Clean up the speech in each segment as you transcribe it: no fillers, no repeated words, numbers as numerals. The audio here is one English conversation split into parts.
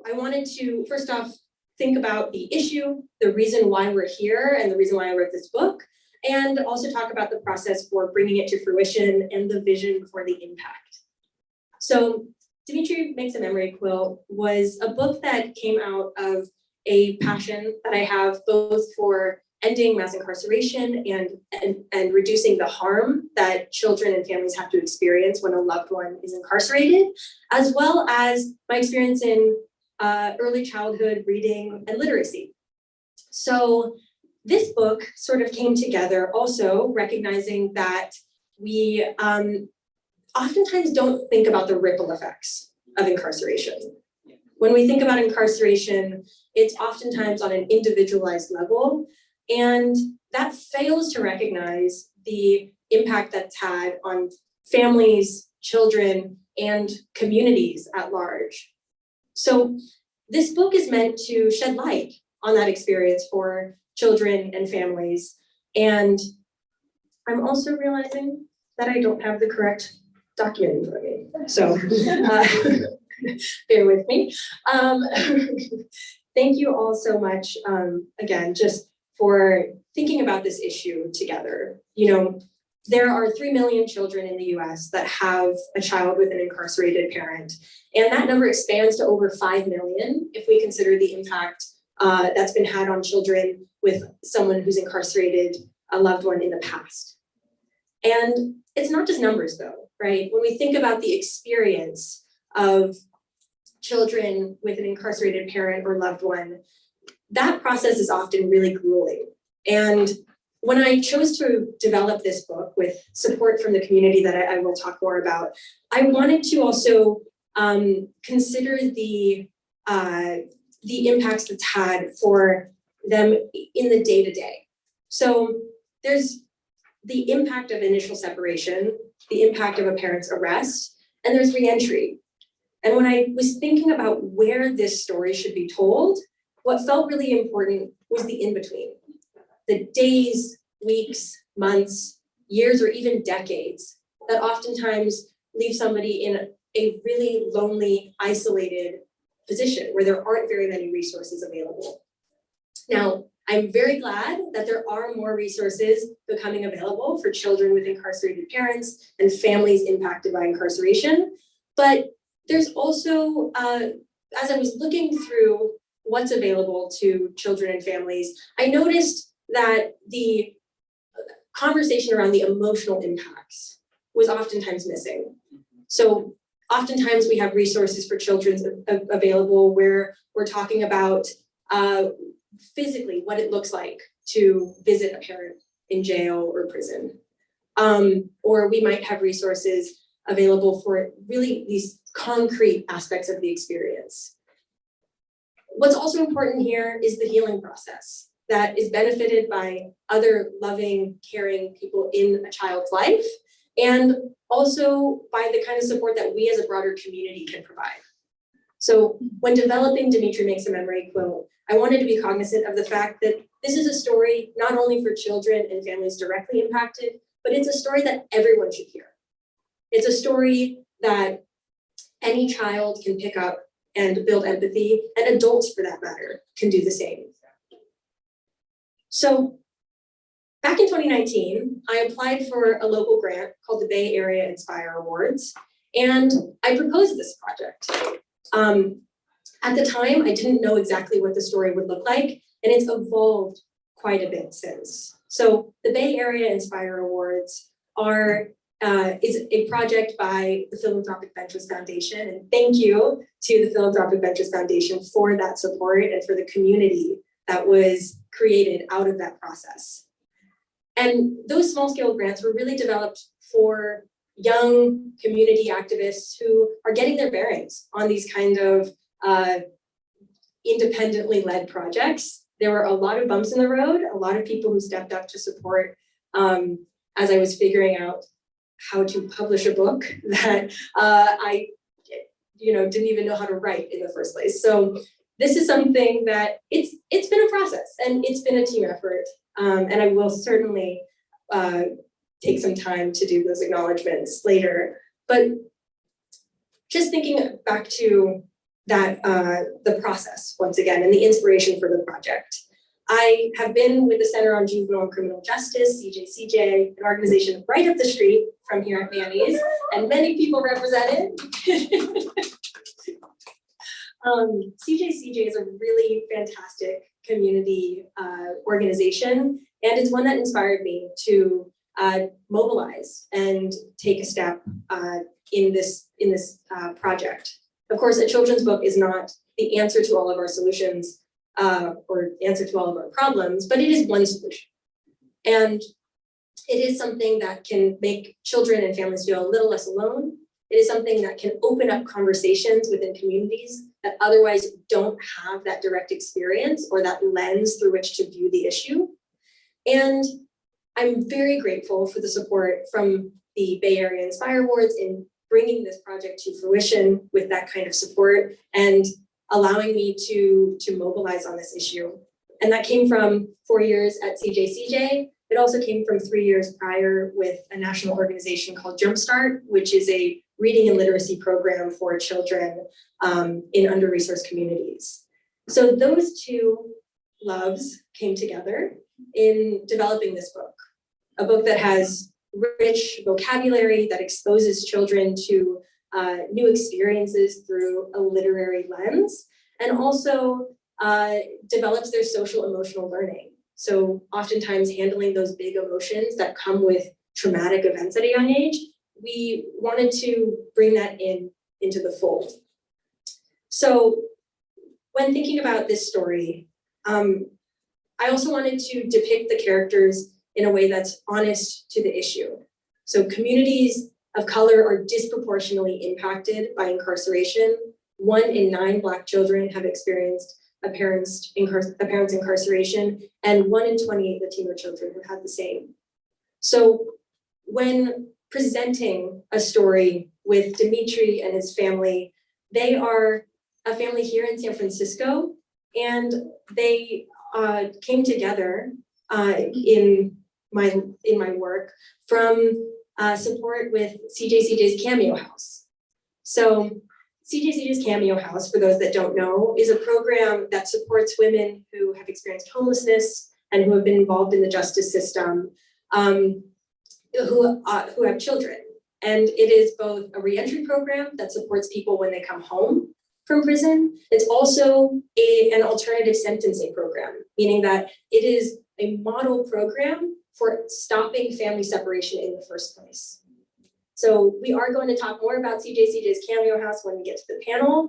I wanted to, first off, think about the issue, the reason why we're here, and the reason why I wrote this book, and also talk about the process for bringing it to fruition and the vision for the impact. So Demetri Makes a Memory Quilt was a book that came out of a passion that I have both for ending mass incarceration and reducing the harm that children and families have to experience when a loved one is incarcerated, as well as my experience in early childhood reading and literacy. So this book sort of came together also recognizing that we oftentimes don't think about the ripple effects of incarceration. When we think about incarceration, it's oftentimes on an individualized level, and that fails to recognize the impact that's had on families, children, and communities at large. So this book is meant to shed light on that experience for children and families. And I'm also realizing that I don't have the correct document in front of me. So bear with me. Thank you all so much, again, just for thinking about this issue together. You know, there are 3 million children in the US that have a child with an incarcerated parent, and that number expands to over 5 million if we consider the impact that's been had on children with someone who's incarcerated a loved one in the past. And it's not just numbers though, right? When we think about the experience of children with an incarcerated parent or loved one, that process is often really grueling. And when I chose to develop this book with support from the community that I will talk more about, I wanted to also consider the impacts it's had for them in the day-to-day. So there's the impact of initial separation, the impact of a parent's arrest, and there's reentry. And when I was thinking about where this story should be told, what felt really important was the in-between. The days, weeks, months, years, or even decades that oftentimes leave somebody in a really lonely, isolated position where there aren't very many resources available. Now, I'm very glad that there are more resources becoming available for children with incarcerated parents and families impacted by incarceration. But there's also, as I was looking through what's available to children and families, I noticed that the conversation around the emotional impacts was oftentimes missing. So oftentimes we have resources for children available where we're talking about physically what it looks like to visit a parent in jail or prison. Or we might have resources available for really these concrete aspects of the experience. What's also important here is the healing process that is benefited by other loving, caring people in a child's life, and also by the kind of support that we as a broader community can provide. So when developing Demetri Makes a Memory Quilt, I wanted to be cognizant of the fact that this is a story not only for children and families directly impacted, but it's a story that everyone should hear. It's a story that any child can pick up and build empathy, and adults for that matter can do the same. So back in 2019, I applied for a local grant called the Bay Area Inspire Awards, and I proposed this project. At the time, I didn't know exactly what the story would look like, and it's evolved quite a bit since. So the Bay Area Inspire Awards is a project by the Philanthropic Ventures Foundation, and thank you to the Philanthropic Ventures Foundation for that support and for the community that was created out of that process. And those small-scale grants were really developed for young community activists who are getting their bearings on these kind of independently led projects. There were a lot of bumps in the road, a lot of people who stepped up to support as I was figuring out how to publish a book that I didn't even know how to write in the first place. So this is something that it's been a process and it's been a team effort. And I will certainly take some time to do those acknowledgements later. But just thinking back to the process once again and the inspiration for the project. I have been with the Center on Juvenile and Criminal Justice, CJCJ, an organization right up the street from here at Manny's, and many people represented. CJCJ is a really fantastic community organization, and it's one that inspired me to mobilize and take a step in this project. Of course, a children's book is not the answer to all of our solutions or answer to all of our problems, but it is one solution. And it is something that can make children and families feel a little less alone. It is something that can open up conversations within communities that otherwise don't have that direct experience or that lens through which to view the issue. And I'm very grateful for the support from the Bay Area Inspire Awards in bringing this project to fruition with that kind of support and allowing me to mobilize on this issue. And that came from 4 years at CJCJ. It also came from 3 years prior with a national organization called Jumpstart, which is a reading and literacy program for children in under-resourced communities. So those two loves came together in developing this book, a book that has rich vocabulary that exposes children to new experiences through a literary lens, and also develops their social emotional learning. So oftentimes handling those big emotions that come with traumatic events at a young age, we wanted to bring that into the fold. So when thinking about this story, I also wanted to depict the characters in a way that's honest to the issue. So communities of color are disproportionately impacted by incarceration. 1 in 9 Black children have experienced a parent's incarceration, and 1 in 28 Latino children have had the same. So when presenting a story with Demetri and his family, they are a family here in San Francisco, and they came together in my work from support with CJCJ's Cameo House. So CJCJ's Cameo House, for those that don't know, is a program that supports women who have experienced homelessness and who have been involved in the justice system, who have children. And it is both a reentry program that supports people when they come home from prison. It's also an alternative sentencing program, meaning that it is a model program for stopping family separation in the first place. So we are going to talk more about CJCJ's Cameo House when we get to the panel.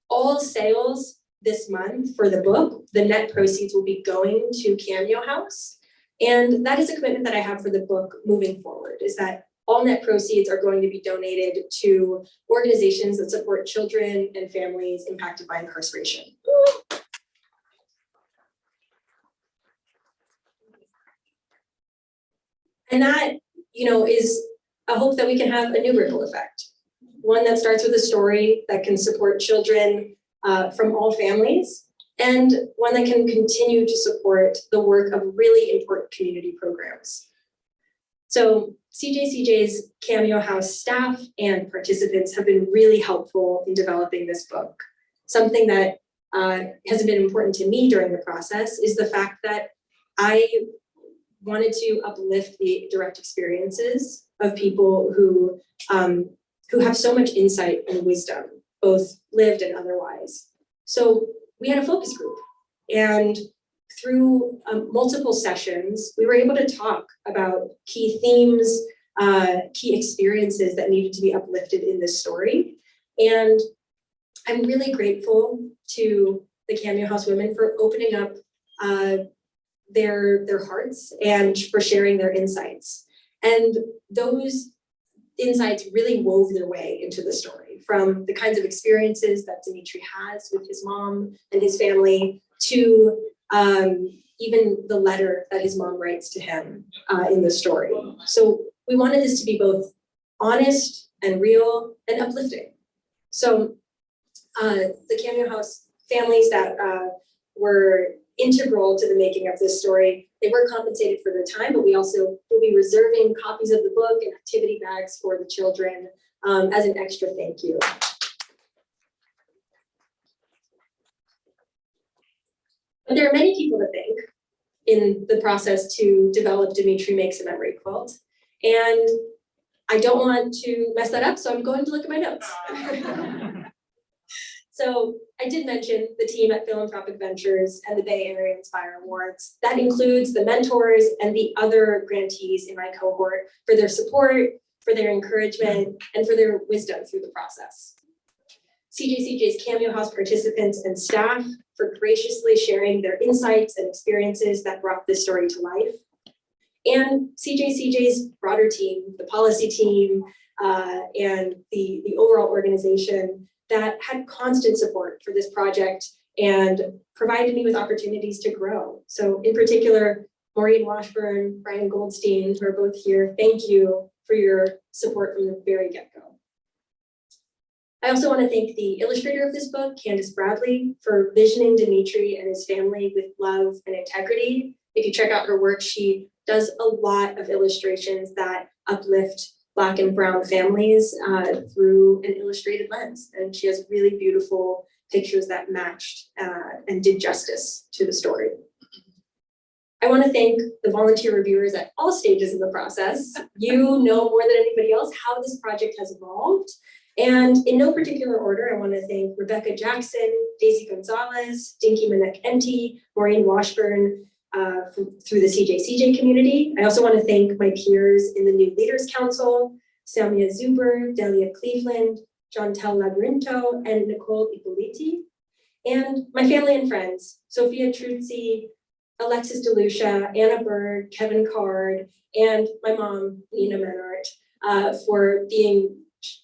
All sales this month for the book, the net proceeds will be going to Cameo House. And that is a commitment that I have for the book moving forward, is that all net proceeds are going to be donated to organizations that support children and families impacted by incarceration. And that, is a hope that we can have a new ripple effect. One that starts with a story that can support children from all families, and one that can continue to support the work of really important community programs. So CJCJ's Cameo House staff and participants have been really helpful in developing this book. Something that has been important to me during the process is the fact that I wanted to uplift the direct experiences of people who have so much insight and wisdom, both lived and otherwise. So we had a focus group, and through multiple sessions, we were able to talk about key themes, key experiences that needed to be uplifted in this story. And I'm really grateful to the Cameo House women for opening up their hearts and for sharing their insights. And those insights really wove their way into the story, from the kinds of experiences that Demetri has with his mom and his family to even the letter that his mom writes to him in the story. So we wanted this to be both honest and real and uplifting. So the Cameo House families that were integral to the making of this story, they were compensated for their time, but we also will be reserving copies of the book and activity bags for the children as an extra thank you. But there are many people to thank in the process to develop Demetri Makes a Memory Quilt. And I don't want to mess that up, so I'm going to look at my notes. So I did mention the team at Philanthropic Ventures and the Bay Area Inspire Awards. That includes the mentors and the other grantees in my cohort for their support, for their encouragement, and for their wisdom through the process. CJCJ's Cameo House participants and staff for graciously sharing their insights and experiences that brought this story to life. And CJCJ's broader team, the policy team, and the overall organization that had constant support for this project and provided me with opportunities to grow. So in particular, Maureen Washburn, Brian Goldstein, who are both here, thank you for your support from the very get-go. I also want to thank the illustrator of this book, Candace Bradley, for visioning Demetri and his family with love and integrity. If you check out her work, she does a lot of illustrations that uplift Black and brown families through an illustrated lens. And she has really beautiful pictures that matched and did justice to the story. I want to thank the volunteer reviewers at all stages of the process. You know more than anybody else how this project has evolved. And in no particular order, I want to thank Rebecca Jackson, Daisy Gonzalez, Dinky Manek-Enti, Maureen Washburn, through the CJCJ community. I also want to thank my peers in the New Leaders Council, Samia Zuber, Delia Cleveland, Jontel Labrinto, and Nicole Ippoliti, and my family and friends, Sophia Truzzi, Alexis DeLucia, Anna Berg, Kevin Card, and my mom, Renée Menart, for being,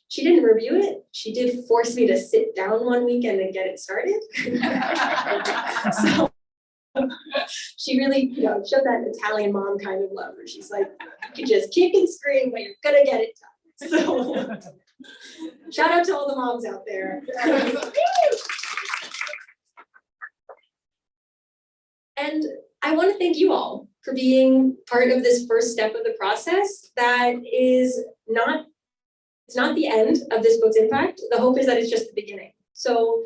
she didn't review it, she did force me to sit down one weekend and get it started. So, she really, showed that Italian mom kind of love where she's like, you can just kick and scream, but you're gonna get it done. So shout out to all the moms out there. And I want to thank you all for being part of this first step of the process that is not, it's not the end of this book's impact. The hope is that it's just the beginning. So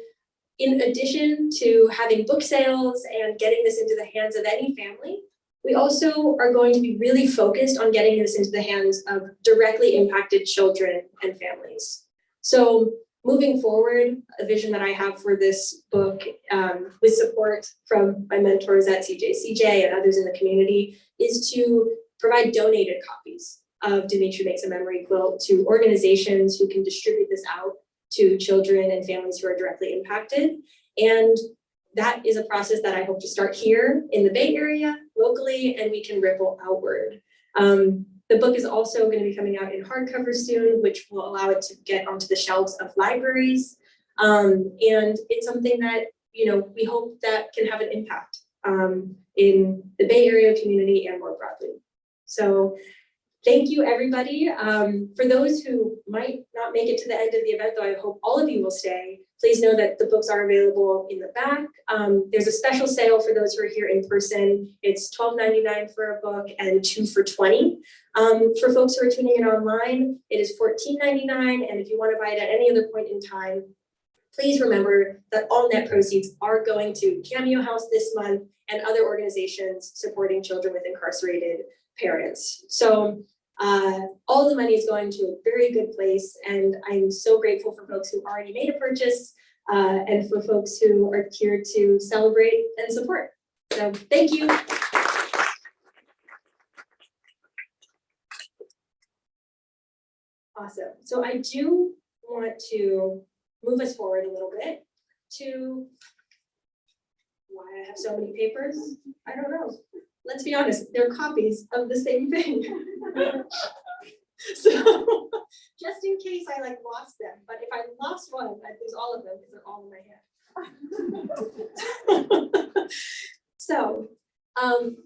in addition to having book sales and getting this into the hands of any family, we also are going to be really focused on getting this into the hands of directly impacted children and families. So moving forward, a vision that I have for this book with support from my mentors at CJCJ and others in the community is to provide donated copies of Demetri Makes a Memory Quilt to organizations who can distribute this out to children and families who are directly impacted. And that is a process that I hope to start here in the Bay Area, locally, and we can ripple outward. The book is also going to be coming out in hardcover soon, which will allow it to get onto the shelves of libraries. And it's something that, we hope that can have an impact in the Bay Area community and more broadly. So thank you, everybody. For those who might not make it to the end of the event, though I hope all of you will stay, please know that the books are available in the back. There's a special sale for those who are here in person. It's $12.99 for a book and 2 for $20. For folks who are tuning in online, it is $14.99. And if you want to buy it at any other point in time, please remember that all net proceeds are going to Cameo House this month and other organizations supporting children with incarcerated parents. So all the money is going to a very good place, and I'm so grateful for folks who already made a purchase and for folks who are here to celebrate and support. So thank you. Awesome. So I do want to move us forward a little bit to why I have so many papers. I don't know. Let's be honest, they're copies of the same thing. So just in case I lost them, but if I lost one, I'd lose all of them because they're all in my head. So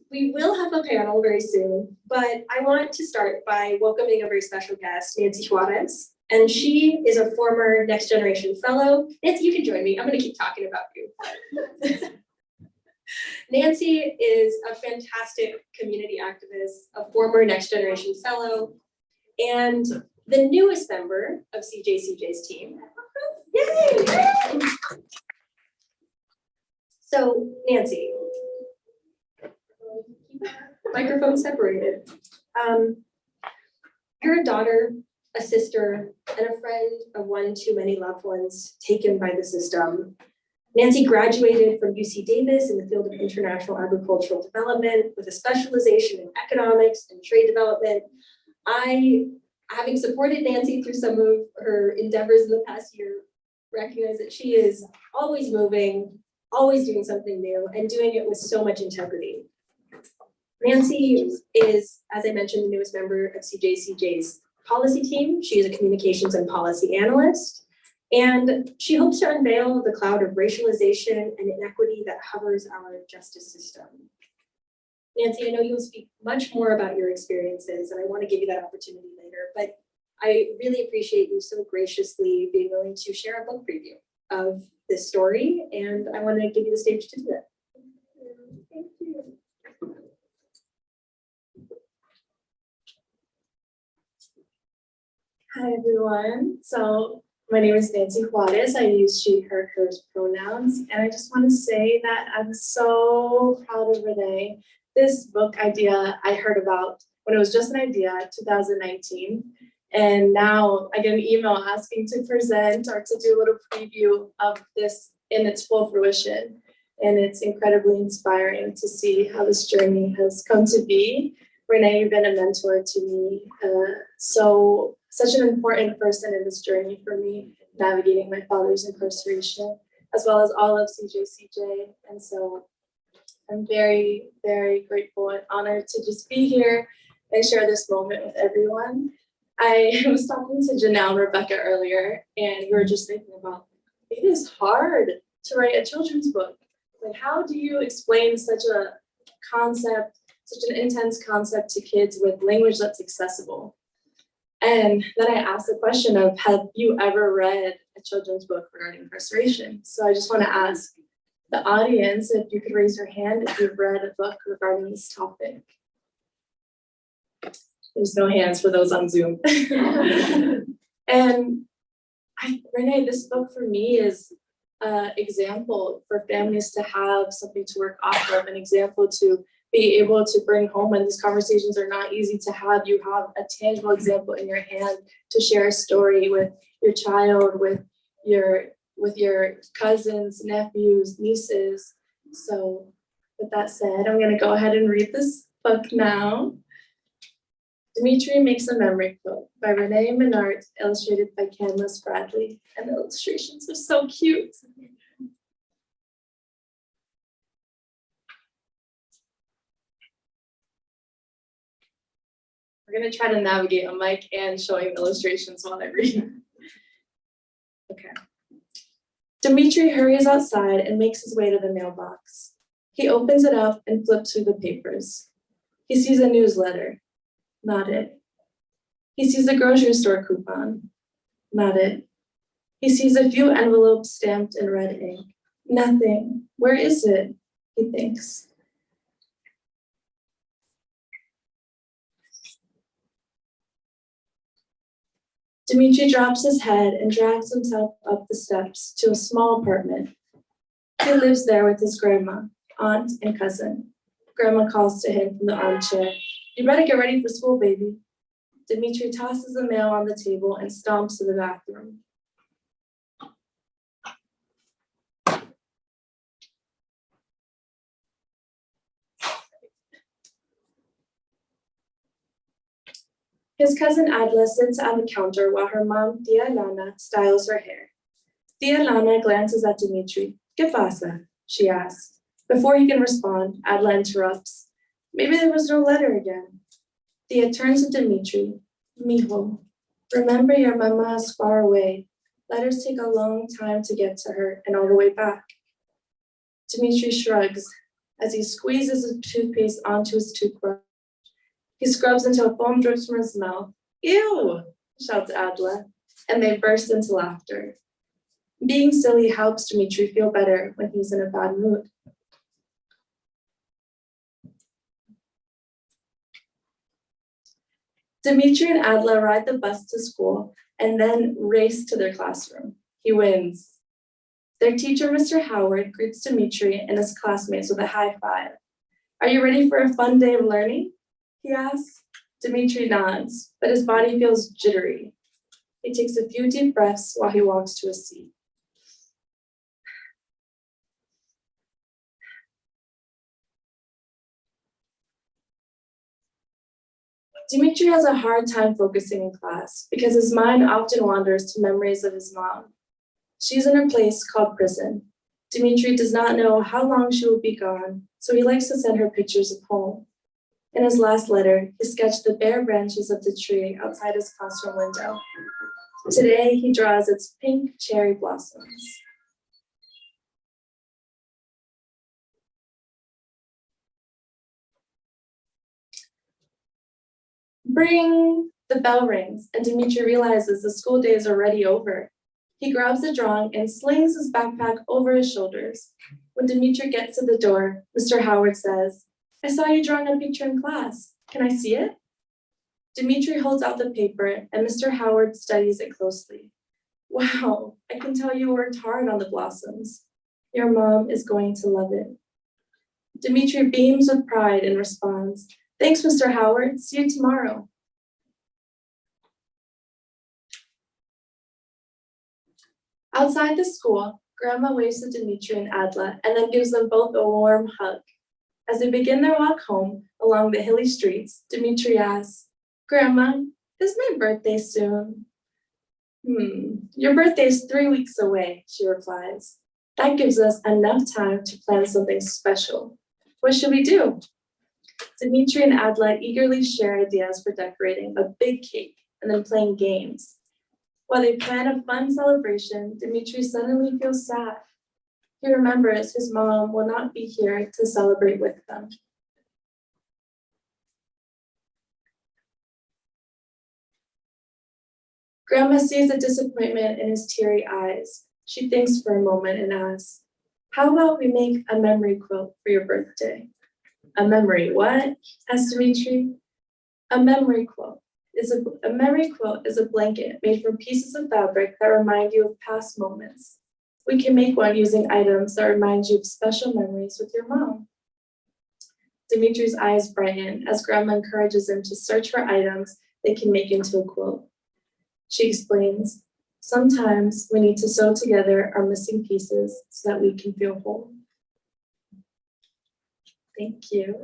we will have a panel very soon, but I want to start by welcoming a very special guest, Nancy Juarez. And she is a former Next Generation Fellow. Nancy, you can join me. I'm going to keep talking about you. Nancy is a fantastic community activist, a former Next Generation Fellow, and the newest member of CJCJ's team. Yay! So, Nancy, keep microphone separated. You're a daughter, a sister, and a friend of one too many loved ones taken by the system. Nancy graduated from UC Davis in the field of international agricultural development with a specialization in economics and trade development. Having supported Nancy through some of her endeavors in the past year, recognize that she is always moving, always doing something new, and doing it with so much integrity. Nancy is, as I mentioned, the newest member of CJCJ's policy team. She is a communications and policy analyst, and she hopes to unveil the cloud of racialization and inequity that hovers our justice system. Nancy, I know you'll speak much more about your experiences, and I want to give you that opportunity later, but I really appreciate you so graciously being willing to share a book preview of this story, and I want to give you the stage to do that. Thank you. Hi, everyone. So my name is Nancy Juarez. I use she, her, hers pronouns. And I just want to say that I'm so proud of Renee. This book idea I heard about when it was just an idea, 2019. And now I get an email asking to present or to do a little preview of this in its full fruition. And it's incredibly inspiring to see how this journey has come to be. Renee, you've been a mentor to me. Such an important person in this journey for me, navigating my father's incarceration, as well as all of CJCJ. And so I'm very, very grateful and honored to just be here and share this moment with everyone. I was talking to Janelle and Rebecca earlier, and we were just thinking about, it is hard to write a children's book. Like, how do you explain such a concept, such an intense concept to kids with language that's accessible? And then I asked the question of, have you ever read a children's book regarding incarceration? So I just want to ask the audience if you could raise your hand if you've read a book regarding this topic. There's no hands for those on Zoom. And Renee, this book for me is an example for families to have something to work off of, an example to be able to bring home when these conversations are not easy to have. You have a tangible example in your hand to share a story with your child, with your cousins, nephews, nieces. So with that said, I'm going to go ahead and read this book now. Demetri Makes a Memory Quilt by Renée Menart, illustrated by Candace Bradley. And the illustrations are so cute. We're going to try to navigate a mic and showing illustrations while I read. Okay. Demetri hurries outside and makes his way to the mailbox. He opens it up and flips through the papers. He sees a newsletter. Not it. He sees a grocery store coupon. Not it. He sees a few envelopes stamped in red ink. Nothing. Where is it? He thinks. Demetri drops his head and drags himself up the steps to a small apartment. He lives there with his grandma, aunt, and cousin. Grandma calls to him from the armchair. You better get ready for school, baby. Demetri tosses the mail on the table and stomps to the bathroom. His cousin Adla sits at the counter while her mom, Tia Lana, styles her hair. Tia Lana glances at Demetri. ¿Qué pasa? She asks. Before he can respond, Adla interrupts. Maybe there was no letter again. Tia turns to Demetri. Mijo, remember your mama is far away. Letters take a long time to get to her and all the way back. Demetri shrugs as he squeezes his toothpaste onto his toothbrush. He scrubs until foam drips from his mouth. Ew, shouts Adla, and they burst into laughter. Being silly helps Demetri feel better when he's in a bad mood. Demetri and Adla ride the bus to school and then race to their classroom. He wins. Their teacher, Mr. Howard, greets Demetri and his classmates with a high five. Are you ready for a fun day of learning? He asks. Demetri nods, but his body feels jittery. He takes a few deep breaths while he walks to a seat. Demetri has a hard time focusing in class because his mind often wanders to memories of his mom. She's in a place called prison. Demetri does not know how long she will be gone, so he likes to send her pictures of home. In his last letter, he sketched the bare branches of the tree outside his classroom window. Today, he draws its pink cherry blossoms. Bring! The bell rings, and Demetri realizes the school day is already over. He grabs the drawing and slings his backpack over his shoulders. When Demetri gets to the door, Mr. Howard says, "I saw you drawing a picture in class. Can I see it?" Demetri holds out the paper, and Mr. Howard studies it closely. "Wow, I can tell you worked hard on the blossoms. Your mom is going to love it." Demetri beams with pride and responds, "Thanks, Mr. Howard. See you tomorrow." Outside the school, Grandma waves to Demetri and Adla and then gives them both a warm hug. As they begin their walk home along the hilly streets, Demetri asks, "Grandma, is my birthday soon?" Your birthday is 3 weeks away," she replies. "That gives us enough time to plan something special. What should we do?" Demetri and Adla eagerly share ideas for decorating a big cake and then playing games. While they plan a fun celebration, Demetri suddenly feels sad. He remembers his mom will not be here to celebrate with them. Grandma sees the disappointment in his teary eyes. She thinks for a moment and asks, "How about we make a memory quilt for your birthday?" "A memory what?" asked Demetri. A memory quilt is a blanket made from pieces of fabric that remind you of past moments. We can make one using items that remind you of special memories with your mom. Demetri's eyes brighten as Grandma encourages him to search for items they can make into a quilt. She explains, "Sometimes we need to sew together our missing pieces so that we can feel whole." Thank you.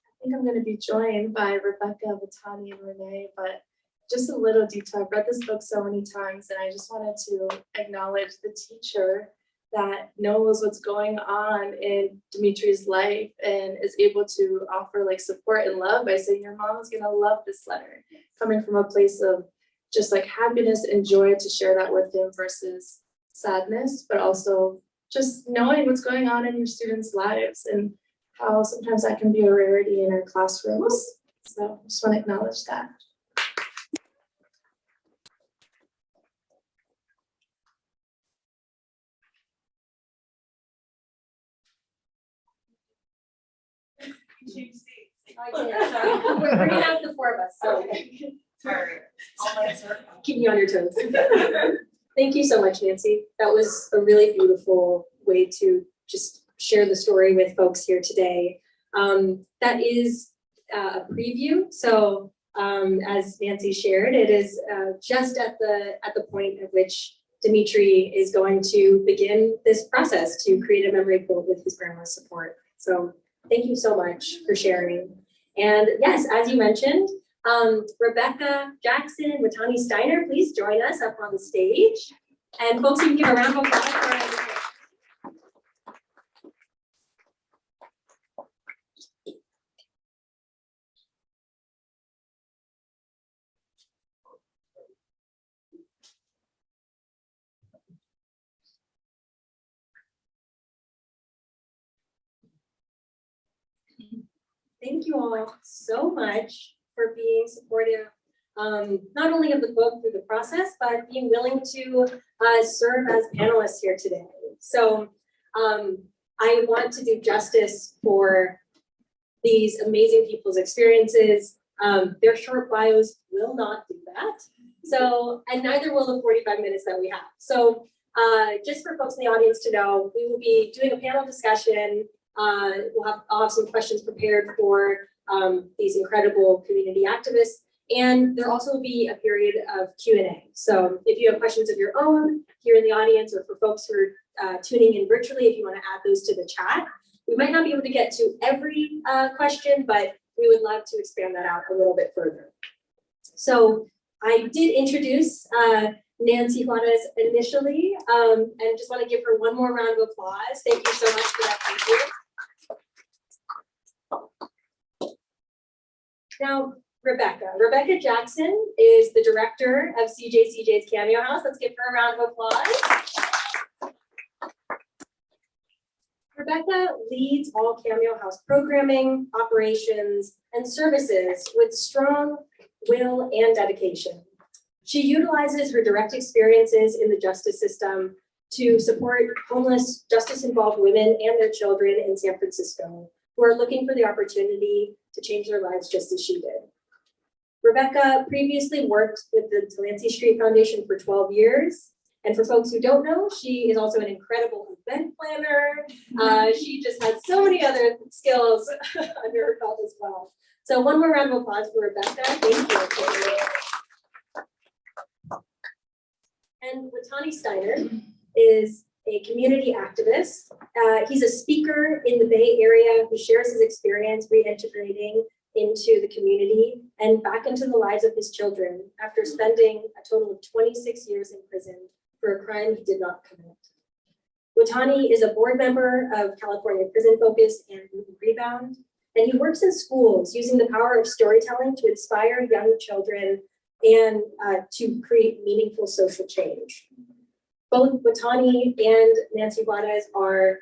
I think I'm going to be joined by Rebecca, Vatani, and Renee, but just a little detail. I've read this book so many times, and I just wanted to acknowledge the teacher that knows what's going on in Demetri's life and is able to offer like support and love by saying, "Your mom is going to love this letter," coming from a place of just like happiness and joy to share that with him versus sadness, but also just knowing what's going on in your students' lives and how sometimes that can be a rarity in our classrooms. So I just want to acknowledge that. We're gonna have the four of us, so keep you on your toes. Thank you so much, Nancy. That was a really beautiful way to just share the story with folks here today. That is a preview. So as Nancy shared, it is just at the point at which Demetri is going to begin this process to create a memory quilt with his grandma's support. So thank you so much for sharing. And yes, as you mentioned, Rebecca Jackson, Watani Steiner, please join us up on the stage. And folks, you can give a round of applause for our Thank you all so much for being supportive, not only of the book through the process, but being willing to serve as panelists here today. So I want to do justice for these amazing people's experiences. Their short bios will not do that. So, and neither will the 45 minutes that we have. So just for folks in the audience to know, we will be doing a panel discussion. I'll have some questions prepared for these incredible community activists. And there also will be a period of Q&A. So if you have questions of your own here in the audience, or for folks who are tuning in virtually, if you want to add those to the chat. We might not be able to get to every question, but we would love to expand that out a little bit further. So I did introduce Nancy Juarez initially, and just want to give her one more round of applause. Thank you so much for that. Thank you. Now, Rebecca Jackson is the director of CJ's Cameo House. Let's give her a round of applause. Rebecca leads all Cameo House programming, operations, and services with strong will and dedication. She utilizes her direct experiences in the justice system to support homeless, justice-involved women and their children in San Francisco who are looking for the opportunity to change their lives just as she did. Rebecca previously worked with the Delancey Street Foundation for 12 years. And for folks who don't know, she is also an incredible event planner. She just has so many other skills under her belt as well. So one more round of applause for Rebecca. Thank you. And Watani Steiner is a community activist. He's a speaker in the Bay Area who shares his experience reintegrating into the community and back into the lives of his children after spending a total of 26 years in prison for a crime he did not commit. Watani is a board member of California Prison Focus and Rebound, and he works in schools using the power of storytelling to inspire young children and to create meaningful social change. Both Watani and Nancy Juarez are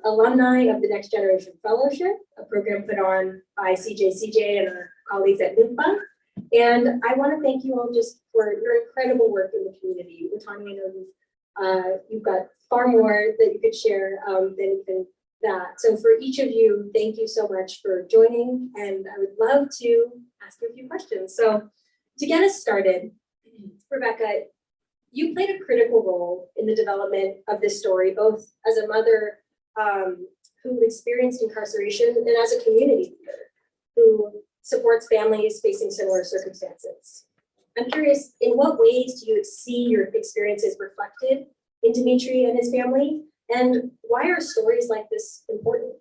alumni of the Next Generation Fellowship, a program put on by CJ and our colleagues at NIMPA. And I want to thank you all just for your incredible work in the community. Watani, I know you've got far more that you could share than even that. So for each of you, thank you so much for joining. And I would love to ask you a few questions. So to get us started, Rebecca, you played a critical role in the development of this story, both as a mother who experienced incarceration and as a community leader who supports families facing similar circumstances. I'm curious, in what ways do you see your experiences reflected in Demetri and his family? And why are stories like this important?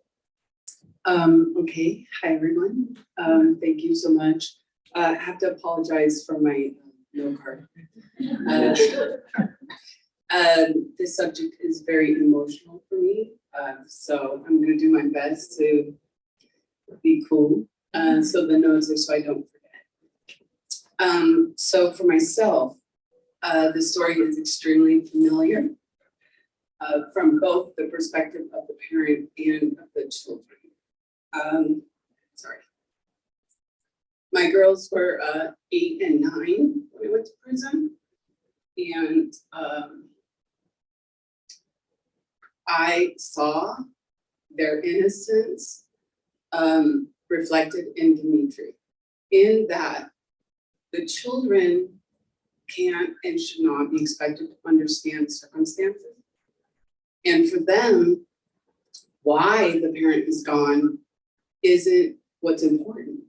Okay, hi everyone. Thank you so much. I have to apologize for my no card. This subject is very emotional for me, so I'm going to do my best to be cool. So the notes are so I don't forget. So for myself, the story is extremely familiar from both the perspective of the parent and of the children. Sorry. My girls were 8 and 9 when I went to prison, and I saw their innocence reflected in Demetri, in that the children can't and should not be expected to understand circumstances. And for them, why the parent is gone isn't what's important.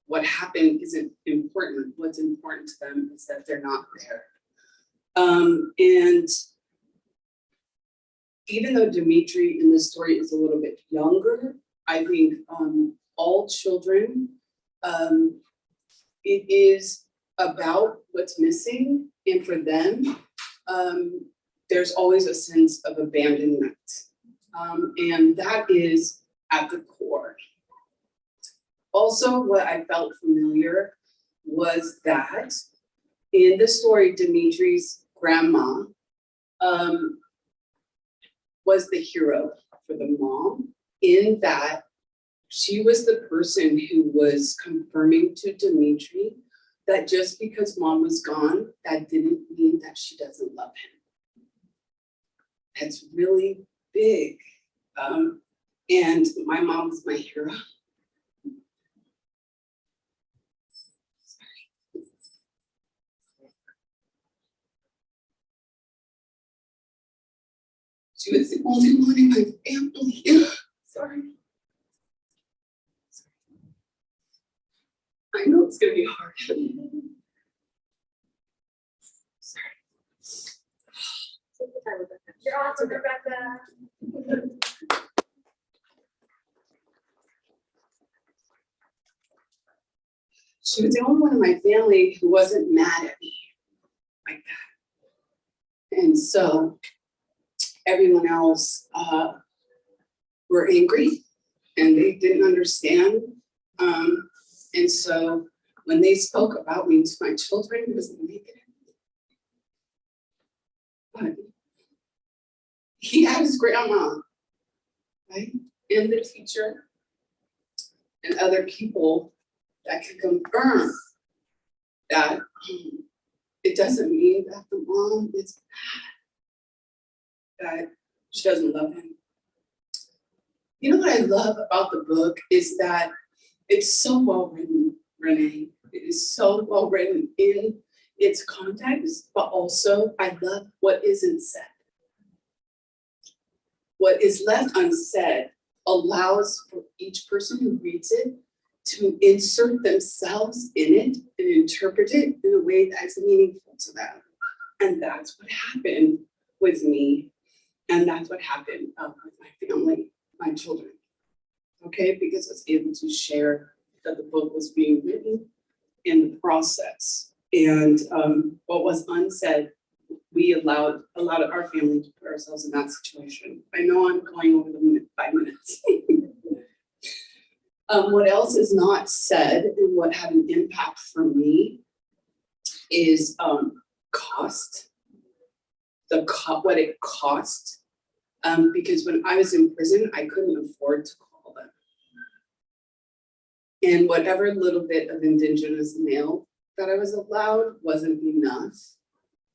What happened isn't important. What's important to them is that they're not there. And even though Demetri in this story is a little bit younger, I think all children, it is about what's missing. And for them, there's always a sense of abandonment. And that is at the core. Also, what I felt familiar was that in the story, Demetri's grandma was the hero for the mom, in that she was the person who was confirming to Demetri that just because mom was gone, that didn't mean that she doesn't love him. That's really big. And my mom was my hero. She was the only one in my family. Sorry. I know it's gonna be hard. Sorry. Take your time, Rebecca. You're awesome, Rebecca. She was the only one in my family who wasn't mad at me like that. And so everyone else were angry and they didn't understand. And so when they spoke about me to my children, it was negative. But he had his grandma, right? And the teacher and other people that could confirm that it doesn't mean that the mom is bad, that she doesn't love him. You know what I love about the book is that it's so well written, Renee. It is so well written in its context, but also I love what isn't said. What is left unsaid allows for each person who reads it to insert themselves in it and interpret it in a way that's meaningful to them. And that's what happened with me. And that's what happened with my family, my children. Okay, because I was able to share that the book was being written in the process. And what was unsaid, we allowed our family to put ourselves in that situation. I know I'm going over the 5 minutes. What else is not said and what had an impact for me is cost. What it cost. Because when I was in prison, I couldn't afford to call them. And whatever little bit of Indigenous mail that I was allowed wasn't enough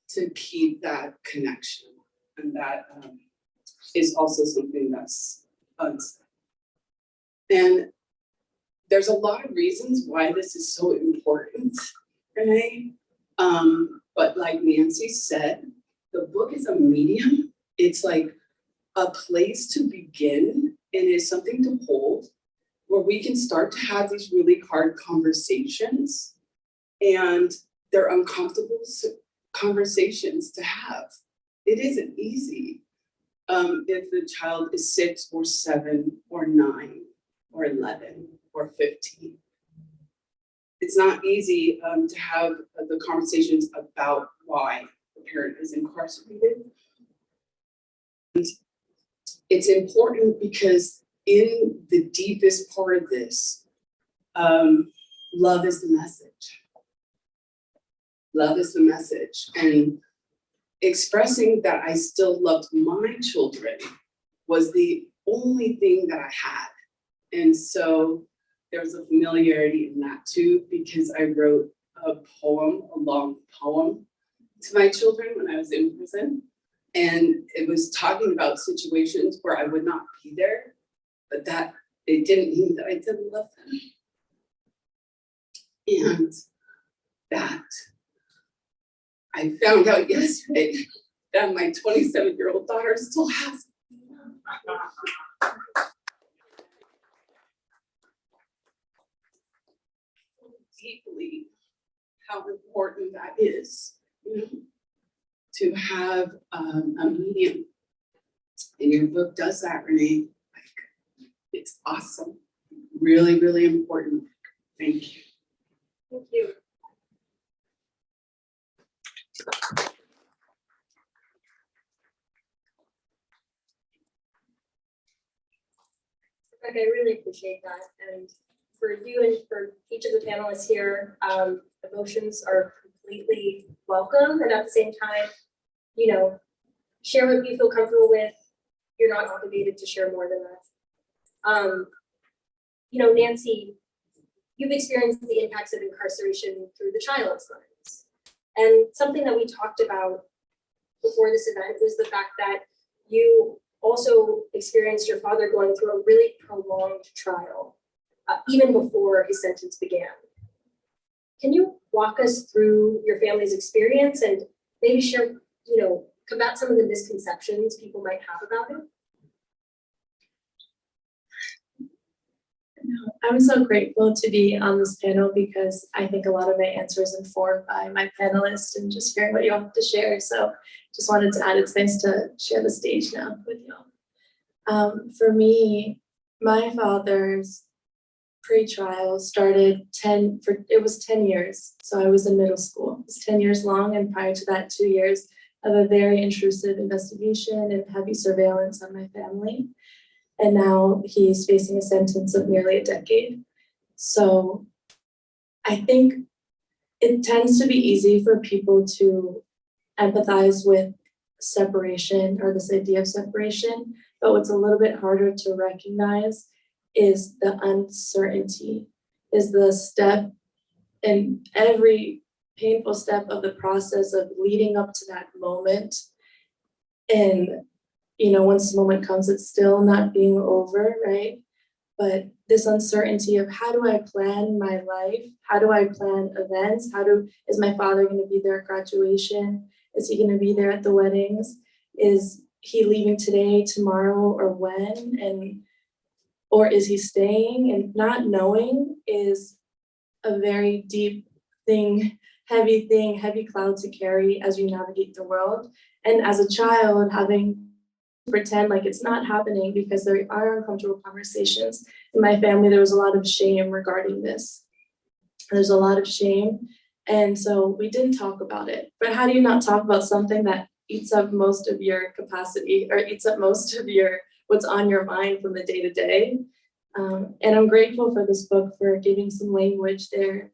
to keep that connection. And that is also something that's unsaid. And there's a lot of reasons why this is so important, Renee. But like Nancy said, the book is a medium. It's like a place to begin and is something to hold where we can start to have these really hard conversations, and they're uncomfortable conversations to have. It isn't easy if the child is 6 or 7 or 9 or 11 or 15. It's not easy to have the conversations about why the parent is incarcerated. And it's important because in the deepest part of this, love is the message. Love is the message. And expressing that I still loved my children was the only thing that I had. And so there's a familiarity in that too, because I wrote a long poem to my children when I was in prison. And it was talking about situations where I would not be there, but that it didn't mean that I didn't love them. And that I found out yesterday that my 27-year-old daughter still has deeply how important that is, you know, to have a medium. And your book does that, Renee. Like, it's awesome. Really, really important. Thank you. Thank you. Rebecca, I really appreciate that. And for you and for each of the panelists here, emotions are completely welcome. And at the same time, you know, share what you feel comfortable with. You're not obligated to share more than that. You know, Nancy, you've experienced the impacts of incarceration through the child's lens. And something that we talked about before this event was the fact that you also experienced your father going through a really prolonged trial, even before his sentence began. Can you walk us through your family's experience and maybe share, you know, combat some of the misconceptions people might have about it? I'm so grateful to be on this panel because I think a lot of my answers informed by my panelists and just hearing what you all have to share. So just wanted to add, it's nice to share the stage now with y'all. For me, my father's pre-trial started it was 10 years. So I was in middle school. It was 10 years long, and prior to that, 2 years of a very intrusive investigation and heavy surveillance on my family. And now he's facing a sentence of nearly a decade. So I think it tends to be easy for people to empathize with separation or this idea of separation, but what's a little bit harder to recognize is the uncertainty, is the step and every painful step of the process of leading up to that moment. And once the moment comes, it's still not being over, right? But this uncertainty of how do I plan my life? How do I plan events? Is my father going to be there at graduation? Is he going to be there at the weddings? Is he leaving today, tomorrow, or when? Or is he staying? And not knowing is a very deep thing, heavy cloud to carry as you navigate the world. And as a child, having pretend like it's not happening because there are uncomfortable conversations. In my family, there was a lot of shame regarding this. There's a lot of shame. And so we didn't talk about it. But how do you not talk about something that eats up most of your capacity or eats up most of what's on your mind from the day to day? And I'm grateful for this book for giving some language there.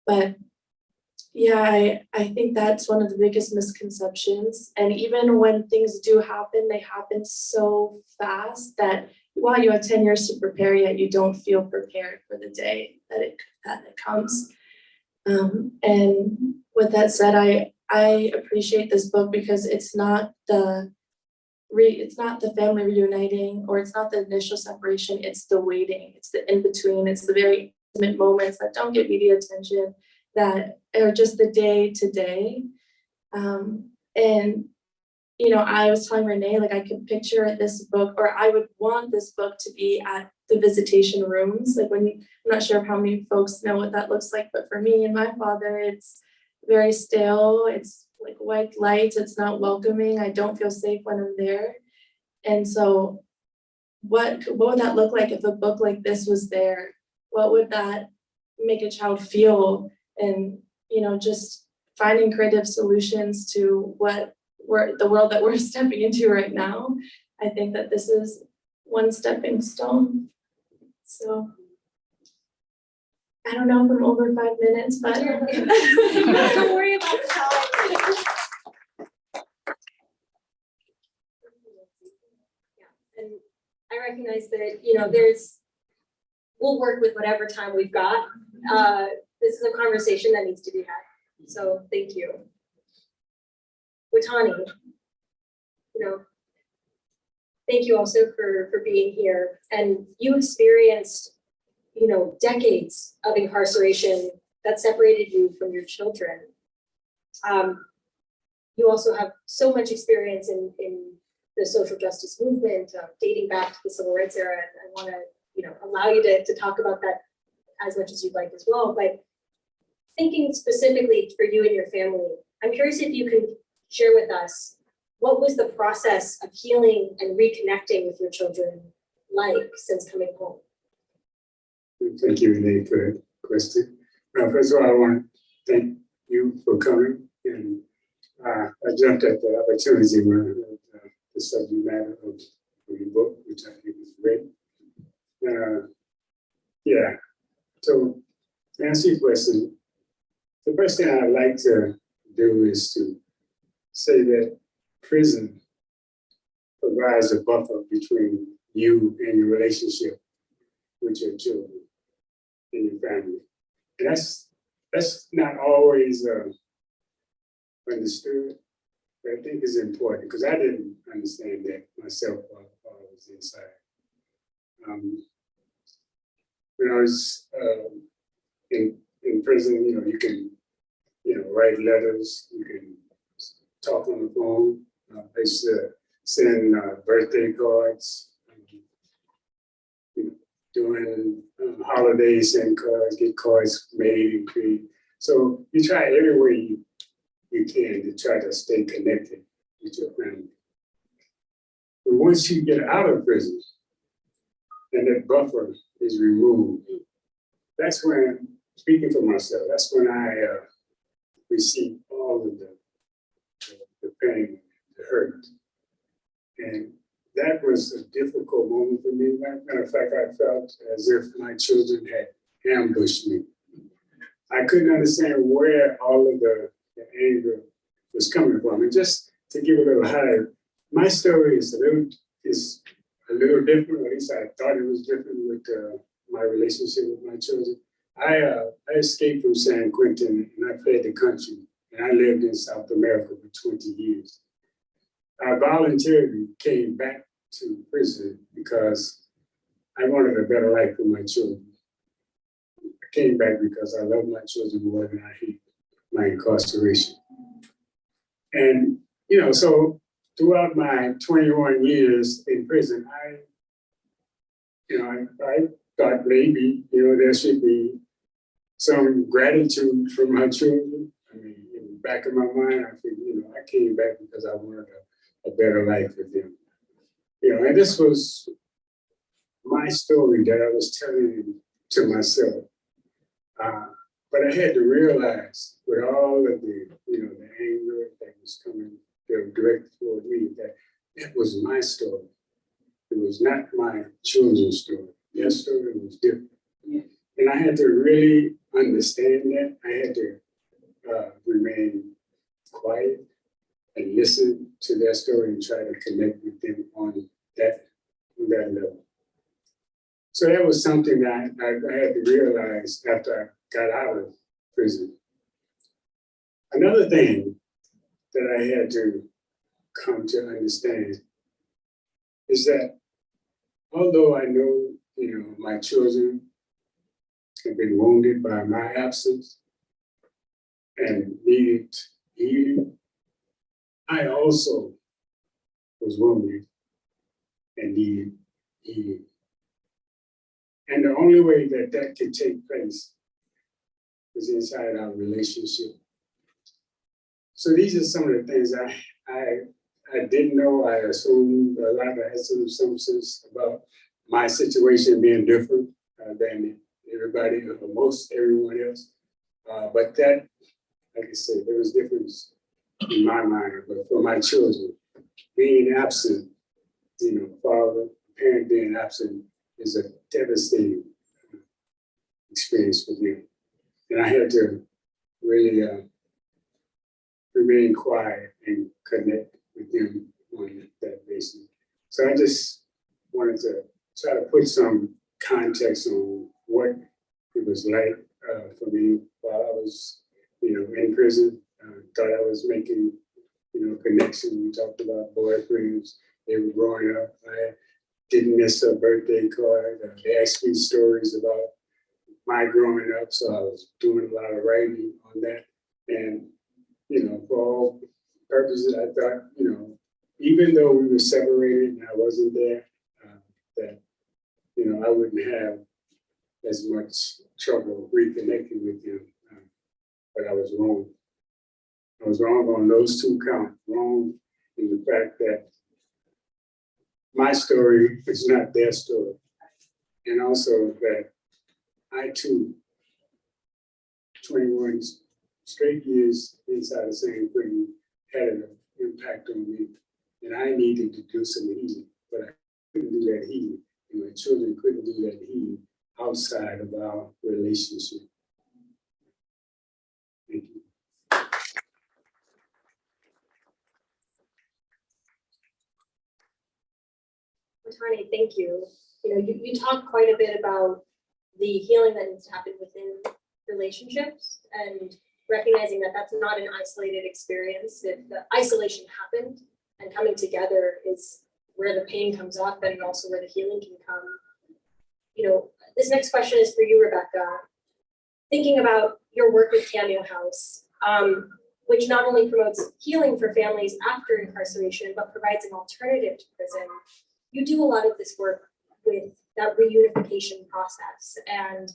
But yeah, I think that's one of the biggest misconceptions. And even when things do happen, they happen so fast that while you have 10 years to prepare, yet you don't feel prepared for the day that it comes. And with that said, I appreciate this book because it's not the family reuniting, or it's not the initial separation, it's the waiting, it's the in-between, it's the very intimate moments that don't get media attention, that are just the day to day. And I was telling Renee, like I could picture this book, or I would want this book to be at the visitation rooms. Like I'm not sure how many folks know what that looks like, but for me and my father, it's very stale. It's like white lights. It's not welcoming. I don't feel safe when I'm there. And so what would that look like if a book like this was there? What would that make a child feel? And, just finding creative solutions to the world that we're stepping into right now. I think that this is one stepping stone. So I don't know if I'm over 5 minutes, but Don't worry about the time. Yeah, and I recognize that, we'll work with whatever time we've got. This is a conversation that needs to be had. So thank you. Watani, thank you also for being here. And you experienced, decades of incarceration that separated you from your children. You also have so much experience in the social justice movement, dating back to the civil rights era. And I want to, allow you to talk about that as much as you'd like as well. But thinking specifically for you and your family, I'm curious if you can share with us, what was the process of healing and reconnecting with your children like since coming home? Thank you, Renee, for that question. First of all, I want to thank you for coming. And I jumped at the opportunity when I heard the subject matter of your book, which I think is great. So to answer your question, the first thing I'd like to do is to say that prison provides a buffer between you and your relationship with your children and your family. And that's not always understood, but I think it's important because I didn't understand that myself while I was inside. When I was in prison, you can, write letters, you can talk on the phone, I used to send birthday cards, during holidays, send cards, get cards made and created. So you try every way you can to try to stay connected with your family. But once you get out of prison and that buffer is removed, that's when, speaking for myself, that's when I received all of the pain, the hurt. And that was a difficult moment for me. Matter of fact, I felt as if my children had ambushed me. I couldn't understand where all of the anger was coming from. And just to give a little highlight, my story is a little different, at least I thought it was different with my relationship with my children. I escaped from San Quentin and I fled the country, and I lived in South America for 20 years. I voluntarily came back to prison because I wanted a better life for my children. I came back because I love my children more than I hate my incarceration. And, so throughout my 21 years in prison, I thought maybe, there should be some gratitude for my children. I mean, in the back of my mind, I figured, I came back because I wanted a better life for them. And this was my story that I was telling to myself. But I had to realize with all of the anger that was coming directed toward me, that was my story. It was not my children's story. Their story was different. Yeah. And I had to really understand that. I had to remain quiet and listen to their story and try to connect with them on that level. So that was something that I had to realize after I got out of prison. Another thing that I had to come to understand is that although I know, my children have been wounded by my absence and needed healing, I also was wounded and needed healing. And the only way that could take place was inside our relationship. So these are some of the things I didn't know. I assumed a lot. I had some assumptions about my situation being different than everybody or most everyone else. But that, like I said, there was difference in my mind. But for my children, being absent, father, parent being absent is a devastating experience for me. And I had to really remain quiet and connect with them on that basis. So I just wanted to try to put some context on what it was like for me while I was, in prison. Thought I was making, connections. We talked about boyfriends. They were growing up. I didn't miss a birthday card. They asked me stories about my growing up, so I was doing a lot of writing on that. And, for all purposes, I thought, even though we were separated and I wasn't there, that, I wouldn't have as much trouble reconnecting with them. But I was wrong. I was wrong on those two counts. Wrong in the fact that my story is not their story. And also that I too, 21 straight years inside the same thing had an impact on me. And I needed to do some healing, but I couldn't do that healing. And my children couldn't do that healing outside of our relationship. Thank you. Tani, thank you. You talked quite a bit about the healing that needs to happen within relationships and recognizing that that's not an isolated experience. If the isolation happened and coming together is where the pain comes up and also where the healing can come. This next question is for you, Rebecca. Thinking about your work with Cameo House, which not only promotes healing for families after incarceration, but provides an alternative to prison. You do a lot of this work with that reunification process and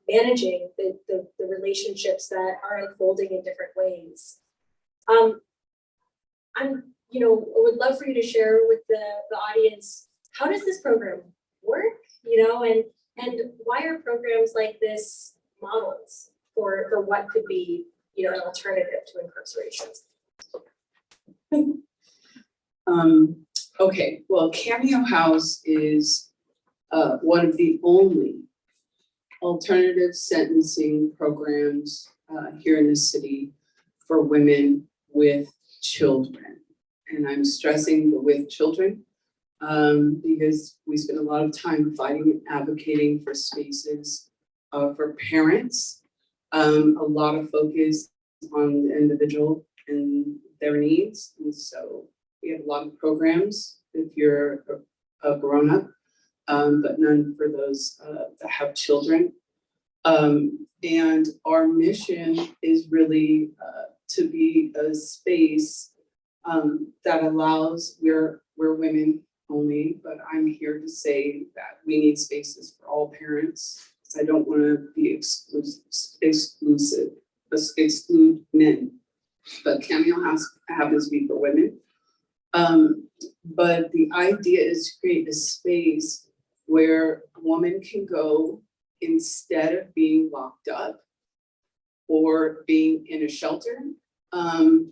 managing the relationships that are unfolding in different ways. I would love for you to share with the audience, how does this program work? And why are programs like this models for what could be, an alternative to incarceration? Okay, well, Cameo House is one of the only alternative sentencing programs here in the city for women with children. And I'm stressing the with children because we spend a lot of time fighting and advocating for spaces for parents. A lot of focus on the individual and their needs. And so we have a lot of programs if you're a grown-up, but none for those that have children. And our mission is really to be a space that allows, we're women only, but I'm here to say that we need spaces for all parents. I don't want to be exclude men, but Cameo House happens to be for women. But the idea is to create a space where a woman can go instead of being locked up or being in a shelter,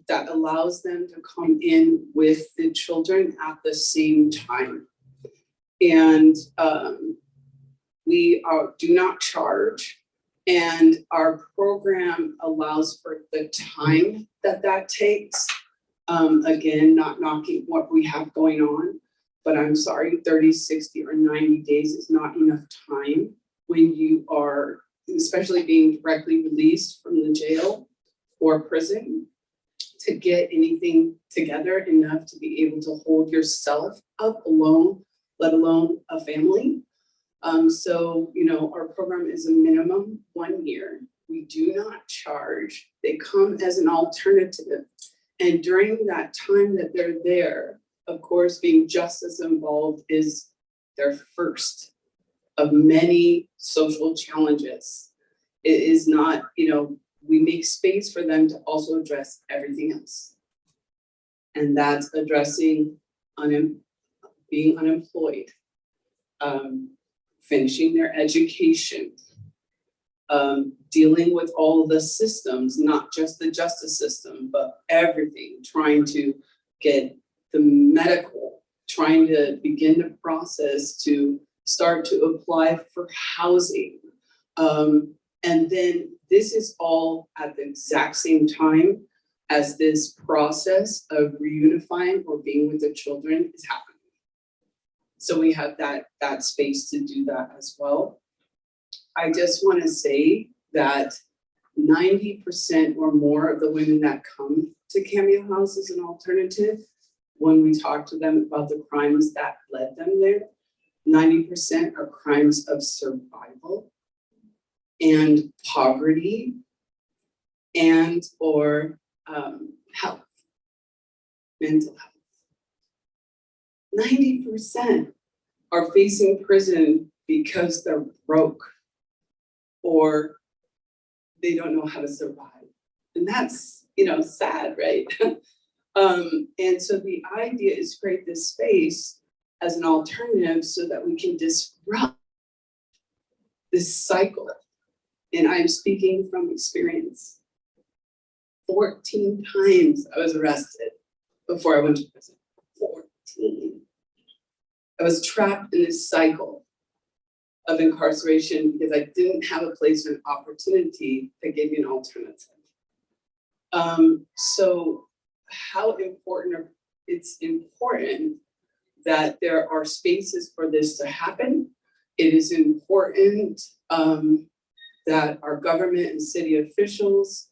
that allows them to come in with the children at the same time. And we do not charge, and our program allows for the time that takes. Again, not knocking what we have going on, but I'm sorry, 30, 60, or 90 days is not enough time when you are, especially being directly released from the jail or prison, to get anything together enough to be able to hold yourself up alone, let alone a family. So, our program is a minimum 1 year. We do not charge. They come as an alternative. And during that time that they're there, of course, being just as involved is their first of many social challenges. It is not, we make space for them to also address everything else. And that's addressing being unemployed, finishing their education, dealing with all the systems, not just the justice system, but everything, trying to get the medical, trying to begin the process to start to apply for housing. And then this is all at the exact same time as this process of reunifying or being with the children is happening. So we have that space to do that as well. I just want to say that 90% or more of the women that come to Cameo House as an alternative, when we talk to them about the crimes that led them there, 90% are crimes of survival and poverty and or health, mental health. 90% are facing prison because they're broke or they don't know how to survive. And that's, sad, right? And so the idea is to create this space as an alternative so that we can disrupt this cycle. And I'm speaking from experience. 14 times I was arrested before I went to prison. 14. I was trapped in this cycle of incarceration because I didn't have a place or an opportunity that gave me an alternative. So how important, it's important that there are spaces for this to happen. It is important that our government and city officials,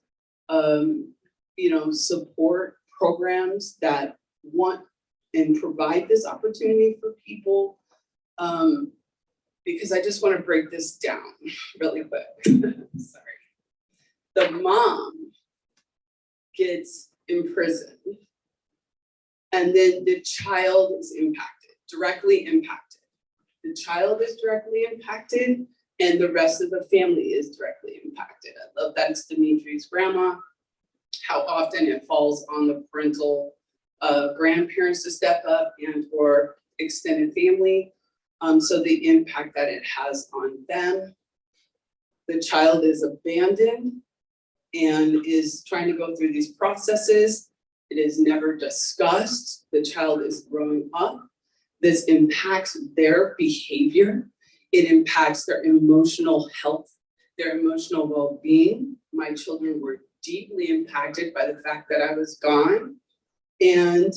support programs that want and provide this opportunity for people. Because I just want to break this down really quick. Sorry. The mom gets imprisoned. And then the child is impacted, directly impacted. The child is directly impacted, and the rest of the family is directly impacted. I love that it's Demetri's grandma, how often it falls on the parental grandparents to step up and or extended family. So the impact that it has on them. The child is abandoned and is trying to go through these processes. It is never discussed. The child is growing up. This impacts their behavior. It impacts their emotional health, their emotional well-being. My children were deeply impacted by the fact that I was gone, and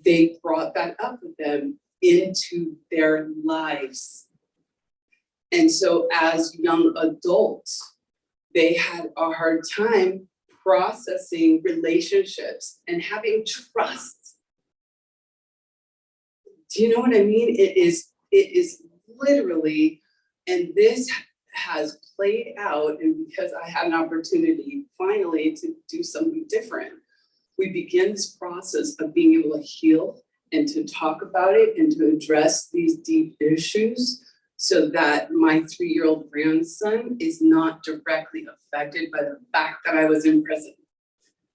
they brought that up with them into their lives. And so as young adults, they had a hard time processing relationships and having trust. Do you know what I mean? It is literally, and this has played out, and because I had an opportunity finally to do something different, we begin this process of being able to heal and to talk about it and to address these deep issues so that my 3-year-old grandson is not directly affected by the fact that I was in prison.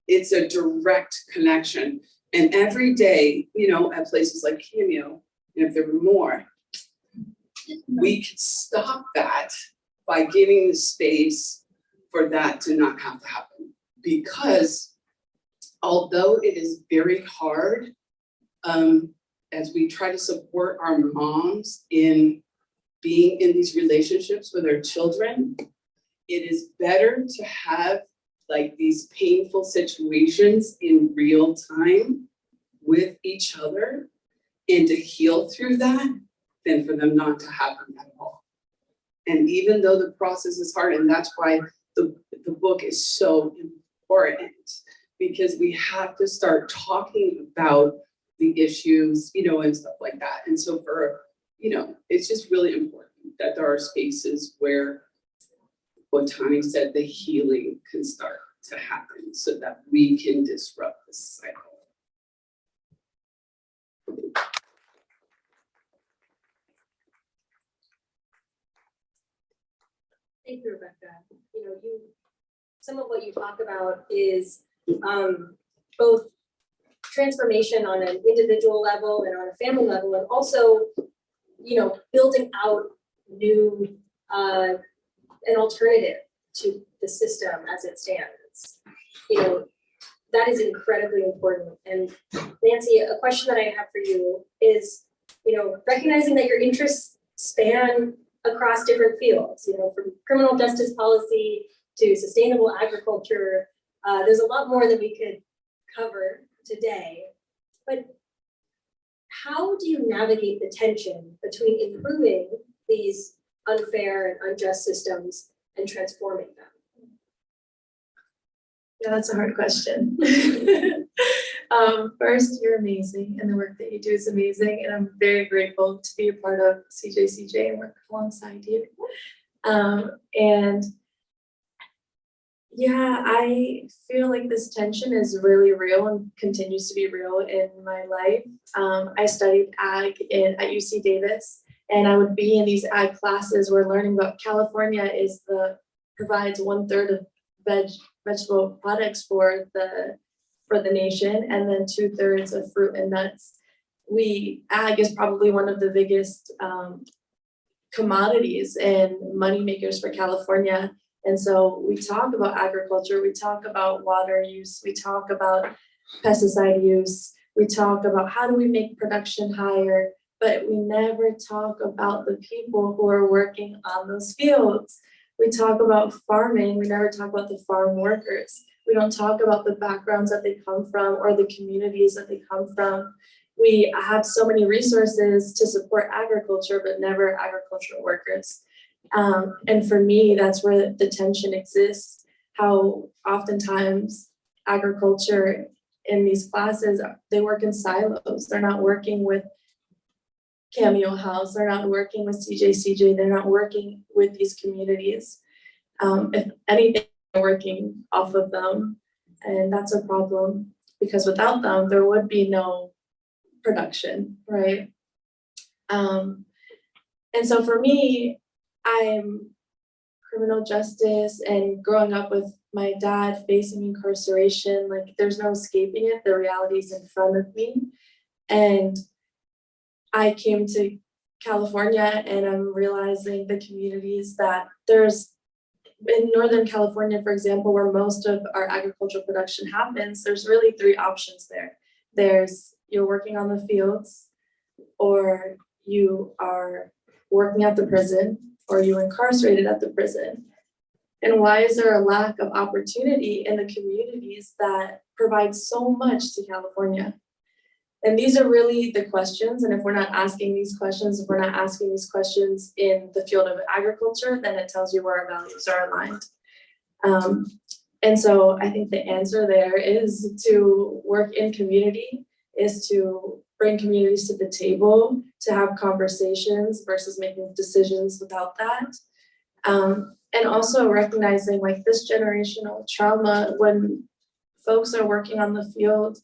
It's a direct connection. And every day, you know, at places like Cameo, and if there were more, we could stop that by giving the space for that to not have to happen. Because although it is very hard, as we try to support our moms in being in these relationships with our children, it is better to have like these painful situations in real time with each other and to heal through that than for them not to happen at all. And even though the process is hard, and that's why the book is so important, because we have to start talking about the issues, you know, and stuff like that. And so for, you know, it's just really important that there are spaces where what Tani said, the healing can start to happen so that we can disrupt this cycle. Thank you, Rebecca. You know, some of what you talk about is both transformation on an individual level and on a family level, and also, you know, building out new an alternative to the system as it stands. You know, that is incredibly important. And Nancy, a question that I have for you is, you know, recognizing that your interests span across different fields, you know, from criminal justice policy to sustainable agriculture, there's a lot more that we could cover today. But how do you navigate the tension between improving these unfair and unjust systems and transforming them? Yeah, that's a hard question. First, you're amazing, and the work that you do is amazing, and I'm very grateful to be a part of CJCJ and work alongside you. And yeah, I feel like this tension is really real and continues to be real in my life. I studied ag at UC Davis, and I would be in these ag classes where learning about California provides 1/3 of vegetable products for the nation, and then 2/3 of fruit and nuts. Ag is probably one of the biggest commodities and money makers for California. And so we talk about agriculture, we talk about water use, we talk about pesticide use, we talk about how do we make production higher, but we never talk about the people who are working on those fields. We talk about farming, we never talk about the farm workers. We don't talk about the backgrounds that they come from or the communities that they come from. We have so many resources to support agriculture, but never agricultural workers. And for me, that's where the tension exists, how oftentimes agriculture in these classes, they work in silos. They're not working with Cameo House, they're not working with CJCJ, they're not working with these communities. If anything, they're working off of them. And that's a problem because without them, there would be no production, right? And so for me, I'm criminal justice and growing up with my dad facing incarceration, like there's no escaping it. The reality is in front of me. And I came to California and I'm realizing the communities that there's in Northern California, for example, where most of our agricultural production happens, there's really three options there. There's you're working on the fields, or you are working at the prison, or you're incarcerated at the prison. And why is there a lack of opportunity in the communities that provide so much to California? And these are really the questions. And if we're not asking these questions, if we're not asking these questions in the field of agriculture, then it tells you where our values are aligned. And so I think the answer there is to work in community, is to bring communities to the table, to have conversations versus making decisions without that. And also recognizing like this generational trauma, when folks are working on the field,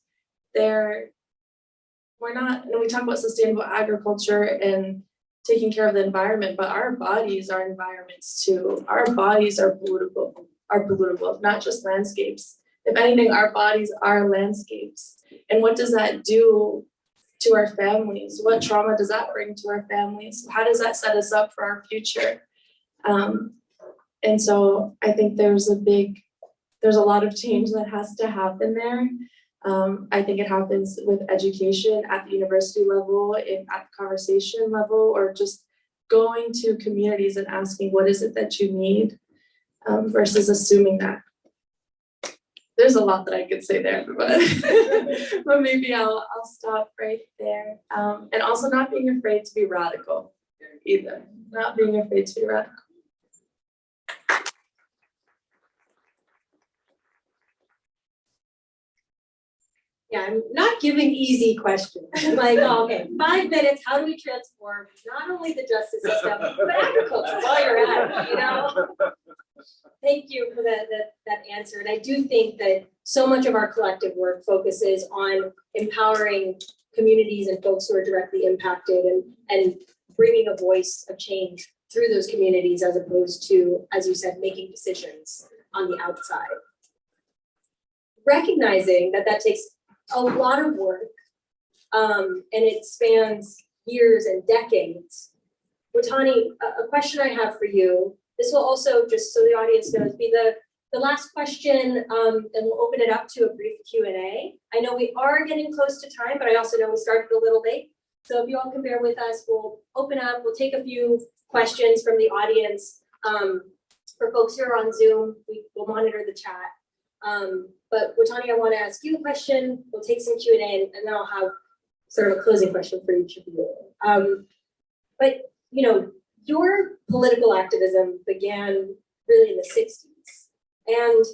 we're not, and we talk about sustainable agriculture and taking care of the environment, but our bodies are environments too. Our bodies are pollutable, not just landscapes. If anything, our bodies are landscapes. And what does that do to our families? What trauma does that bring to our families? How does that set us up for our future? And so I think there's a lot of change that has to happen there. I think it happens with education at the university level, at the conversation level, or just going to communities and asking, what is it that you need, versus assuming that. There's a lot that I could say there, but maybe I'll stop right there. And also not being afraid to be radical either. Not being afraid to be radical. Yeah, I'm not giving easy questions. I'm like, oh, okay, 5 minutes, how do we transform not only the justice system, but agriculture while you're at it, you know? Thank you for that answer. And I do think that so much of our collective work focuses on empowering communities and folks who are directly impacted and bringing a voice of change through those communities, as opposed to, as you said, making decisions on the outside. Recognizing that takes a lot of work, and it spans years and decades. Watani, a question I have for you, this will also, just so the audience knows, be the last question, and we'll open it up to a brief Q&A. I know we are getting close to time, but I also know we started a little late. So if you all can bear with us, we'll open up, we'll take a few questions from the audience. For folks who are on Zoom, we'll monitor the chat. But Watani, I want to ask you a question. We'll take some Q&A, and then I'll have sort of a closing question for each of you. But you know, your political activism began really in the 60s, and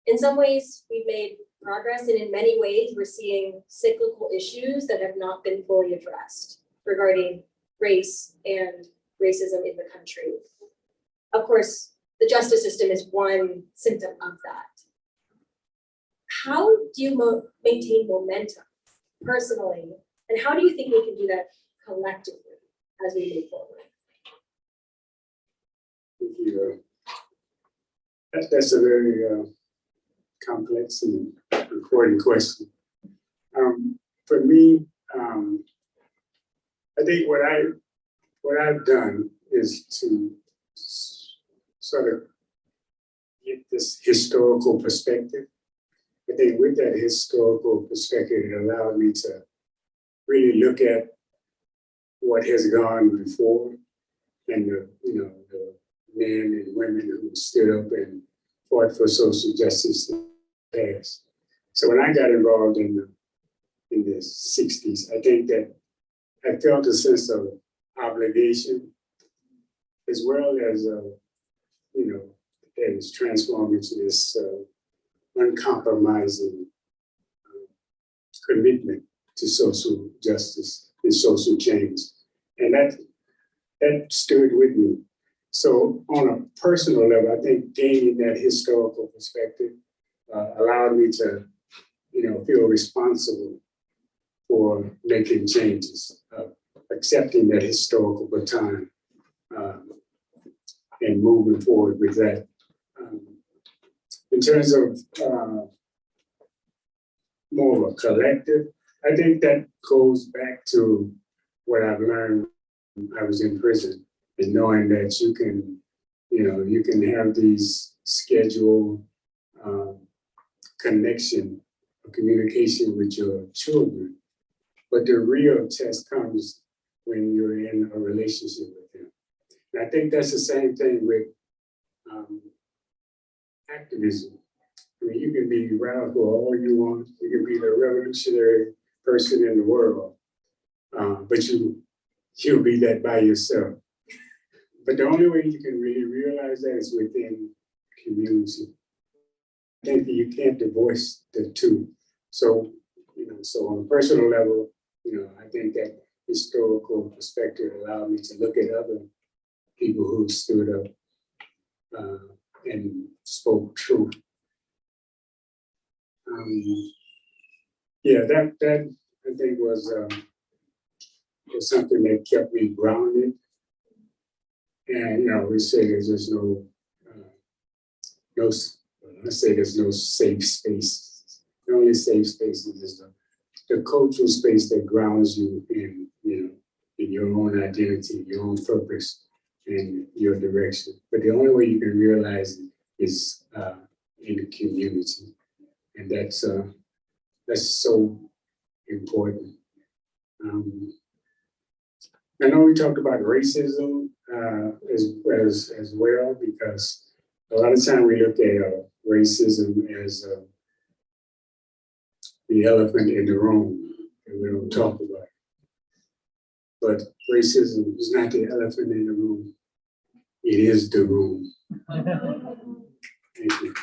in some ways we've made progress, and in many ways we're seeing cyclical issues that have not been fully addressed regarding race and racism in the country. Of course, the justice system is one symptom of that. How do you maintain momentum personally, and how do you think we can do that collectively as we move forward? Thank you. That's a very complex and important question. For me, I think what I've done is to sort of get this historical perspective. I think with that historical perspective, it allowed me to really look at what has gone before, and the men and women who stood up and fought for social justice in the past. So when I got involved in the 60s, I think that I felt a sense of obligation, as well as that is transformed into this uncompromising commitment to social justice and social change. And that stood with me. So on a personal level, I think gaining that historical perspective allowed me to, feel responsible for making changes, accepting that historical baton, and moving forward with that. In terms of more of a collective, I think that goes back to what I've learned when I was in prison, and knowing that you can have these scheduled connection or communication with your children, but the real test comes when you're in a relationship with them. And I think that's the same thing with activism. I mean, you can be radical all you want, you can be the revolutionary person in the world, but you'll be that by yourself. But the only way you can really realize that is within community. I think that you can't divorce the two. So, so on a personal level, I think that historical perspective allowed me to look at other people who stood up and spoke truth. That I think was something that kept me grounded. And we say there's just there's no safe space. The only safe space is the cultural space that grounds you in in your own identity, your own purpose, and your direction. But the only way you can realize it is in the community, and that's so important. I know we talked about racism as well, because a lot of time we look at racism as the elephant in the room, and we don't talk about it. But racism is not the elephant in the room. It is the room. Thank you.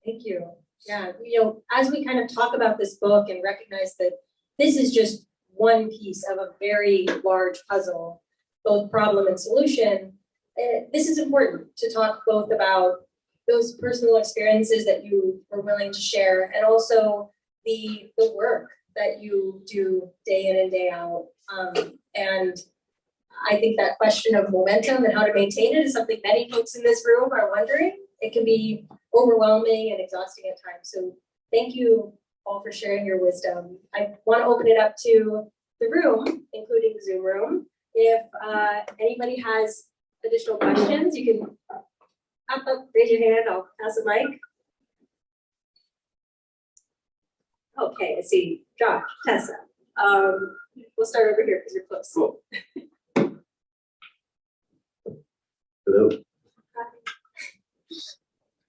Thank you. Yeah, as we kind of talk about this book and recognize that this is just one piece of a very large puzzle, both problem and solution, this is important to talk both about those personal experiences that you are willing to share, and also the work that you do day in and day out. And I think that question of momentum and how to maintain it is something many folks in this room are wondering. It can be overwhelming and exhausting at times. So thank you all for sharing your wisdom. I want to open it up to the room, including the Zoom room. If anybody has additional questions, you can pop up, raise your hand, I'll pass a mic. Okay, I see Josh, Tessa. We'll start over here because you're close. Cool. Hello.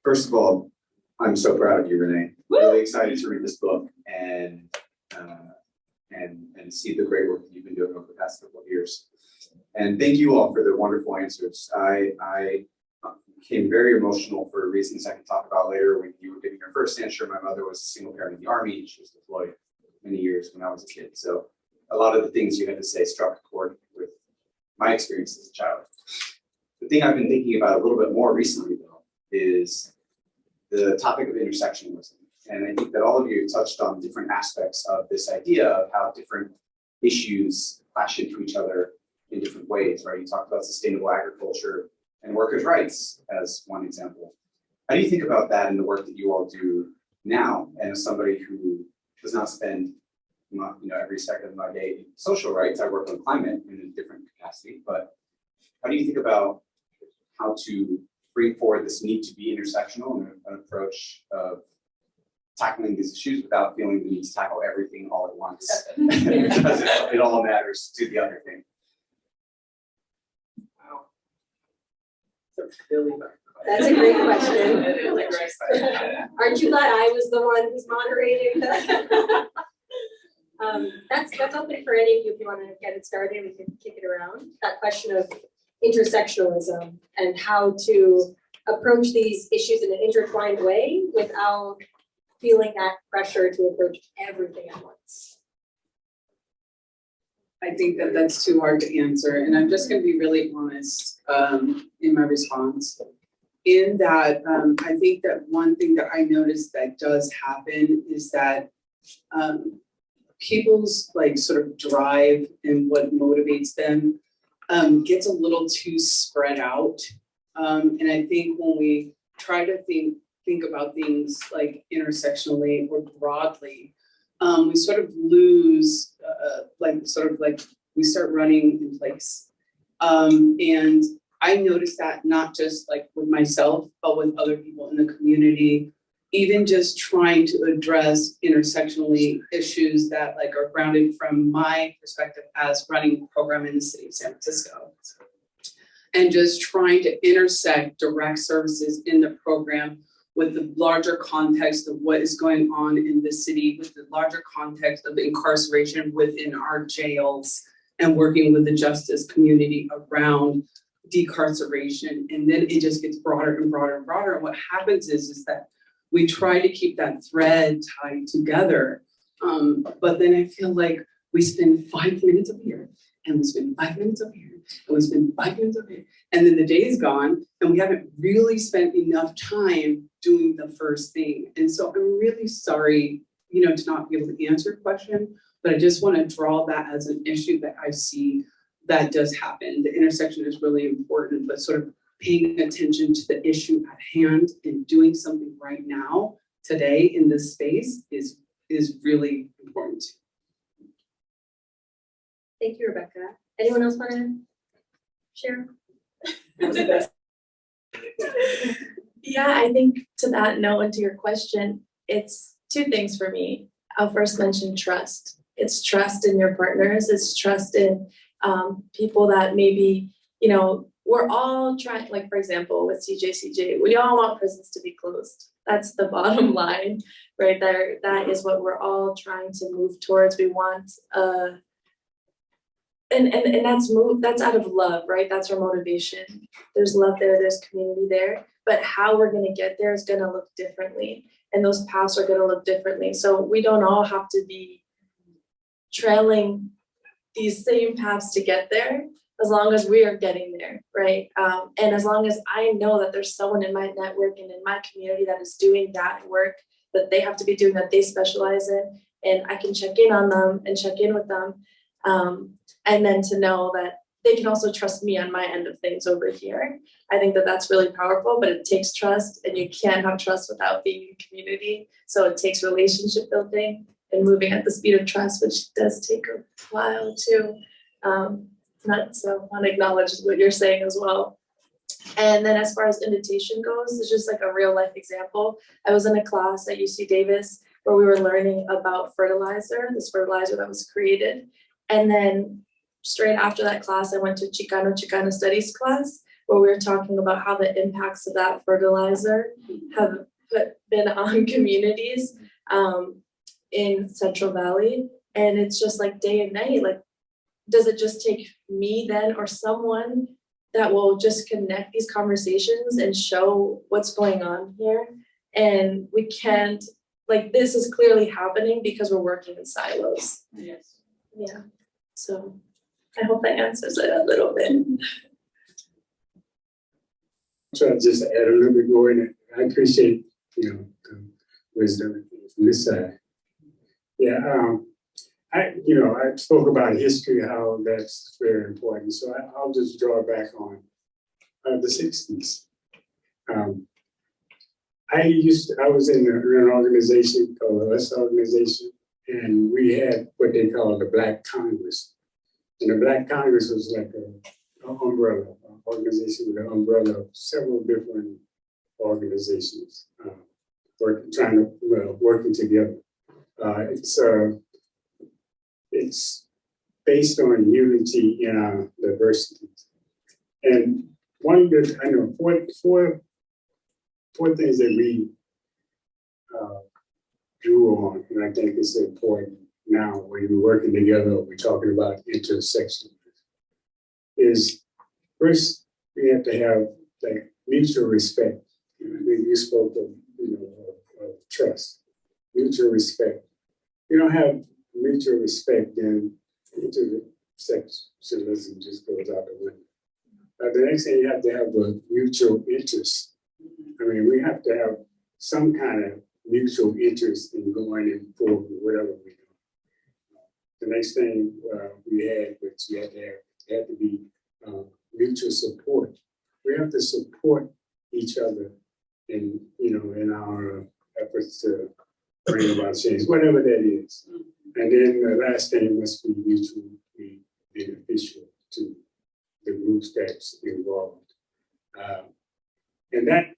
First of all, I'm so proud of you, Renee. Really excited to read this book and see the great work that you've been doing over the past couple of years. And thank you all for the wonderful answers. I became very emotional for reasons I can talk about later. When you were giving your first answer, my mother was a single parent in the Army. She was deployed many years when I was a kid. So a lot of the things you had to say struck a chord with my experience as a child. The thing I've been thinking about a little bit more recently, though, is the topic of intersectionalism. And I think that all of you touched on different aspects of this idea of how different issues clash into each other in different ways, right? You talked about sustainable agriculture and workers' rights as one example. How do you think about that in the work that you all do now? And as somebody who does not spend every second of my day in social rights, I work on climate in a different capacity, but how do you think about how to bring forward this need to be intersectional and an approach of tackling these issues without feeling the need to tackle everything all at once because it all matters to the other thing? Wow. That's a great question. Aren't you glad I was the one who's moderating? That's open for any of you if you want to get it started. We can kick it around. That question of intersectionalism and how to approach these issues in an intertwined way without feeling that pressure to approach everything at once. I think that that's too hard to answer, and I'm just gonna be really honest, in my response. In that, I think that one thing that I noticed that does happen is that, people's like sort of drive and what motivates them, gets a little too spread out. And I think when we try to think about things like intersectionally or broadly, we sort of lose, we start running in place. And I noticed that not just like with myself, but with other people in the community, even just trying to address intersectionally issues that like are grounded from my perspective as running a program in the city of San Francisco. And just trying to intersect direct services in the program with the larger context of what is going on in the city, with the larger context of incarceration within our jails, and working with the justice community around decarceration. And then it just gets broader and broader and broader. And what happens is that we try to keep that thread tied together. But then I feel like we spend 5 minutes up here, and we spend 5 minutes up here, and we spend 5 minutes up here, and then the day is gone, and we haven't really spent enough time doing the first thing. And so I'm really sorry, to not be able to answer your question, but I just want to draw that as an issue that I see that does happen. The intersection is really important, but sort of paying attention to the issue at hand and doing something right now, today in this space is really important. Thank you, Rebecca. Anyone else want to share? Yeah, I think to that note and to your question, it's two things for me. I'll first mention trust. It's trust in your partners. It's trust in people that maybe, we're all trying, like for example, with CJCJ, we all want prisons to be closed. That's the bottom line right there. That is what we're all trying to move towards. We want, and that's out of love, right? That's our motivation. There's love there, there's community there, but how we're gonna get there is gonna look differently. And those paths are gonna look differently. So we don't all have to be trailing these same paths to get there, as long as we are getting there, right? And as long as I know that there's someone in my network and in my community that is doing that work that they have to be doing, that they specialize in, and I can check in on them and check in with them. And then to know that they can also trust me on my end of things over here. I think that that's really powerful, but it takes trust, and you can't have trust without being in community. So it takes relationship building and moving at the speed of trust, which does take a while too. Not so I want to acknowledge what you're saying as well. And then as far as invitation goes, it's just like a real life example. I was in a class at UC Davis where we were learning about this fertilizer that was created. And then straight after that class, I went to Chicano studies class where we were talking about how the impacts of that fertilizer have been on communities in Central Valley. And it's just like day and night, like, does it just take me then or someone that will just connect these conversations and show what's going on here? And we can't, like, this is clearly happening because we're working in silos. Yes. Yeah, so I hope that answers it a little bit. Try to just add a little bit more in it. I appreciate, the wisdom from this side. Yeah, I spoke about history, how that's very important. So I'll just draw back on the 60s. I was in an organization called the US Organization, and we had what they call the Black Congress. And the Black Congress was like an umbrella, an organization with an umbrella of several different organizations working together. It's based on unity in our diversity. And one that I know, four things that we drew on, and I think it's important now when we're working together, we're talking about intersection, is first we have to have like mutual respect. I think you spoke of, of trust, mutual respect. You don't have mutual respect, then sexualism just goes out the window. The next thing, you have to have a mutual interest. I mean, we have to have some kind of mutual interest in going in forward with whatever we do. The next thing we had, which we had to have, had to be mutual support. We have to support each other in, in our efforts to bring about change, whatever that is. And then the last thing must be mutually beneficial to the groups that's involved. And that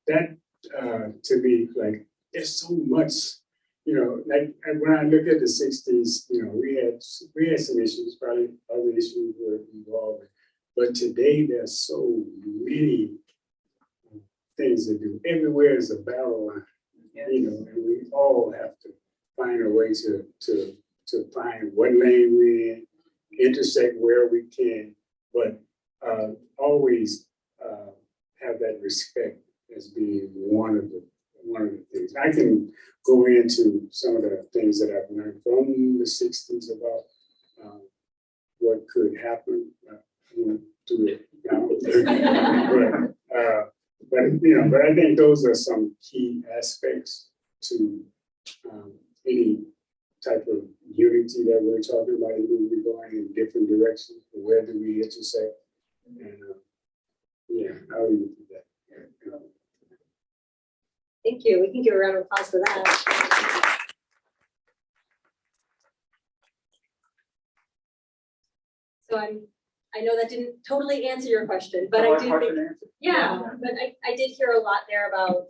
to me, like, there's so much, like when I look at the 60s, we had some issues, probably other issues were involved. But today there's so many things to do. Everywhere is a battle line, and we all have to find a way to find what lane we're in, intersect where we can, but always have that respect as being one of the things. I can go into some of the things that I've learned from the 60s about what could happen. I won't do it now. but I think those are some key aspects to any type of unity that we're talking about. We're going in different directions. Where do we intersect? And I'll leave it at that. Thank you. We can give a round of applause for that. So I know that didn't totally answer your question, but I do think, but I did hear a lot there about,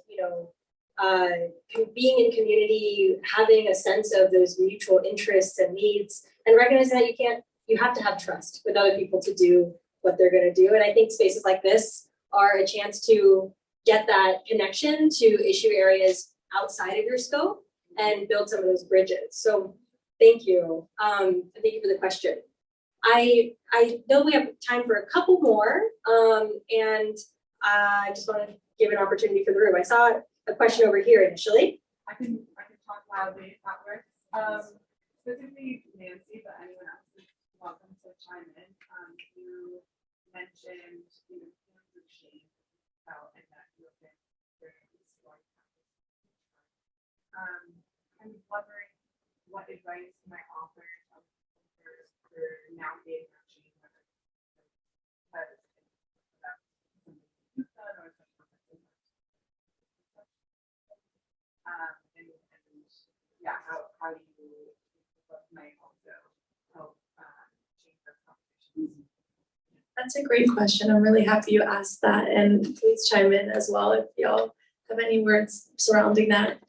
being in community, having a sense of those mutual interests and needs, and recognizing that you have to have trust with other people to do what they're going to do. And I think spaces like this are a chance to get that connection to issue areas outside of your scope and build some of those bridges. So thank you. Thank you for the question. I know we have time for a couple more, and I just want to give an opportunity for the room. I saw a question over here initially. I can talk loudly if that works. Specifically Nancy, but anyone else is welcome to chime in. You mentioned feelings of shame about and that you have been very story. I'm wondering what advice you might offer for navigating that shame, whether that is something you've done or something how do you what might also help change those conversations? That's a great question. I'm really happy you asked that, and please chime in as well if y'all have any words surrounding that.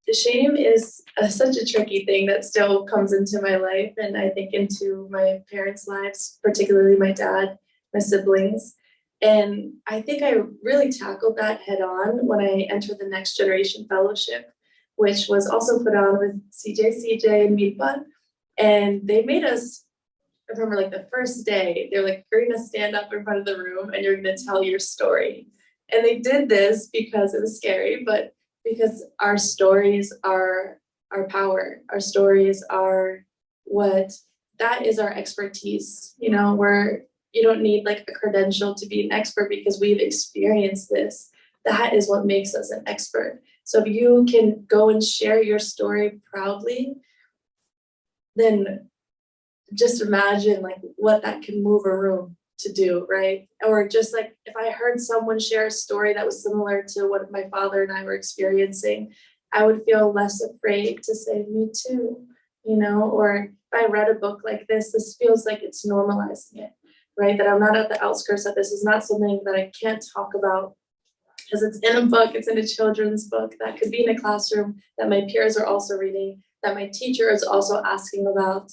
The shame is such a tricky thing that still comes into my life, and I think into my parents' lives, particularly my dad, my siblings. And I think I really tackled that head on when I entered the Next Generation Fellowship, which was also put on with CJ and Milpa. And they made us, I remember like the first day, they're like, you're gonna stand up in front of the room and you're gonna tell your story. And they did this because it was scary, but because our stories are our power. Our stories are that is our expertise. Where you don't need like a credential to be an expert because we've experienced this. That is what makes us an expert. So if you can go and share your story proudly, then just imagine like what that can move a room to do, right? Or just like if I heard someone share a story that was similar to what my father and I were experiencing, I would feel less afraid to say me too, or if I read a book like this feels like it's normalizing it, right? That I'm not at the outskirts, that this is not something that I can't talk about because it's in a book, it's in a children's book that could be in a classroom that my peers are also reading, that my teacher is also asking about.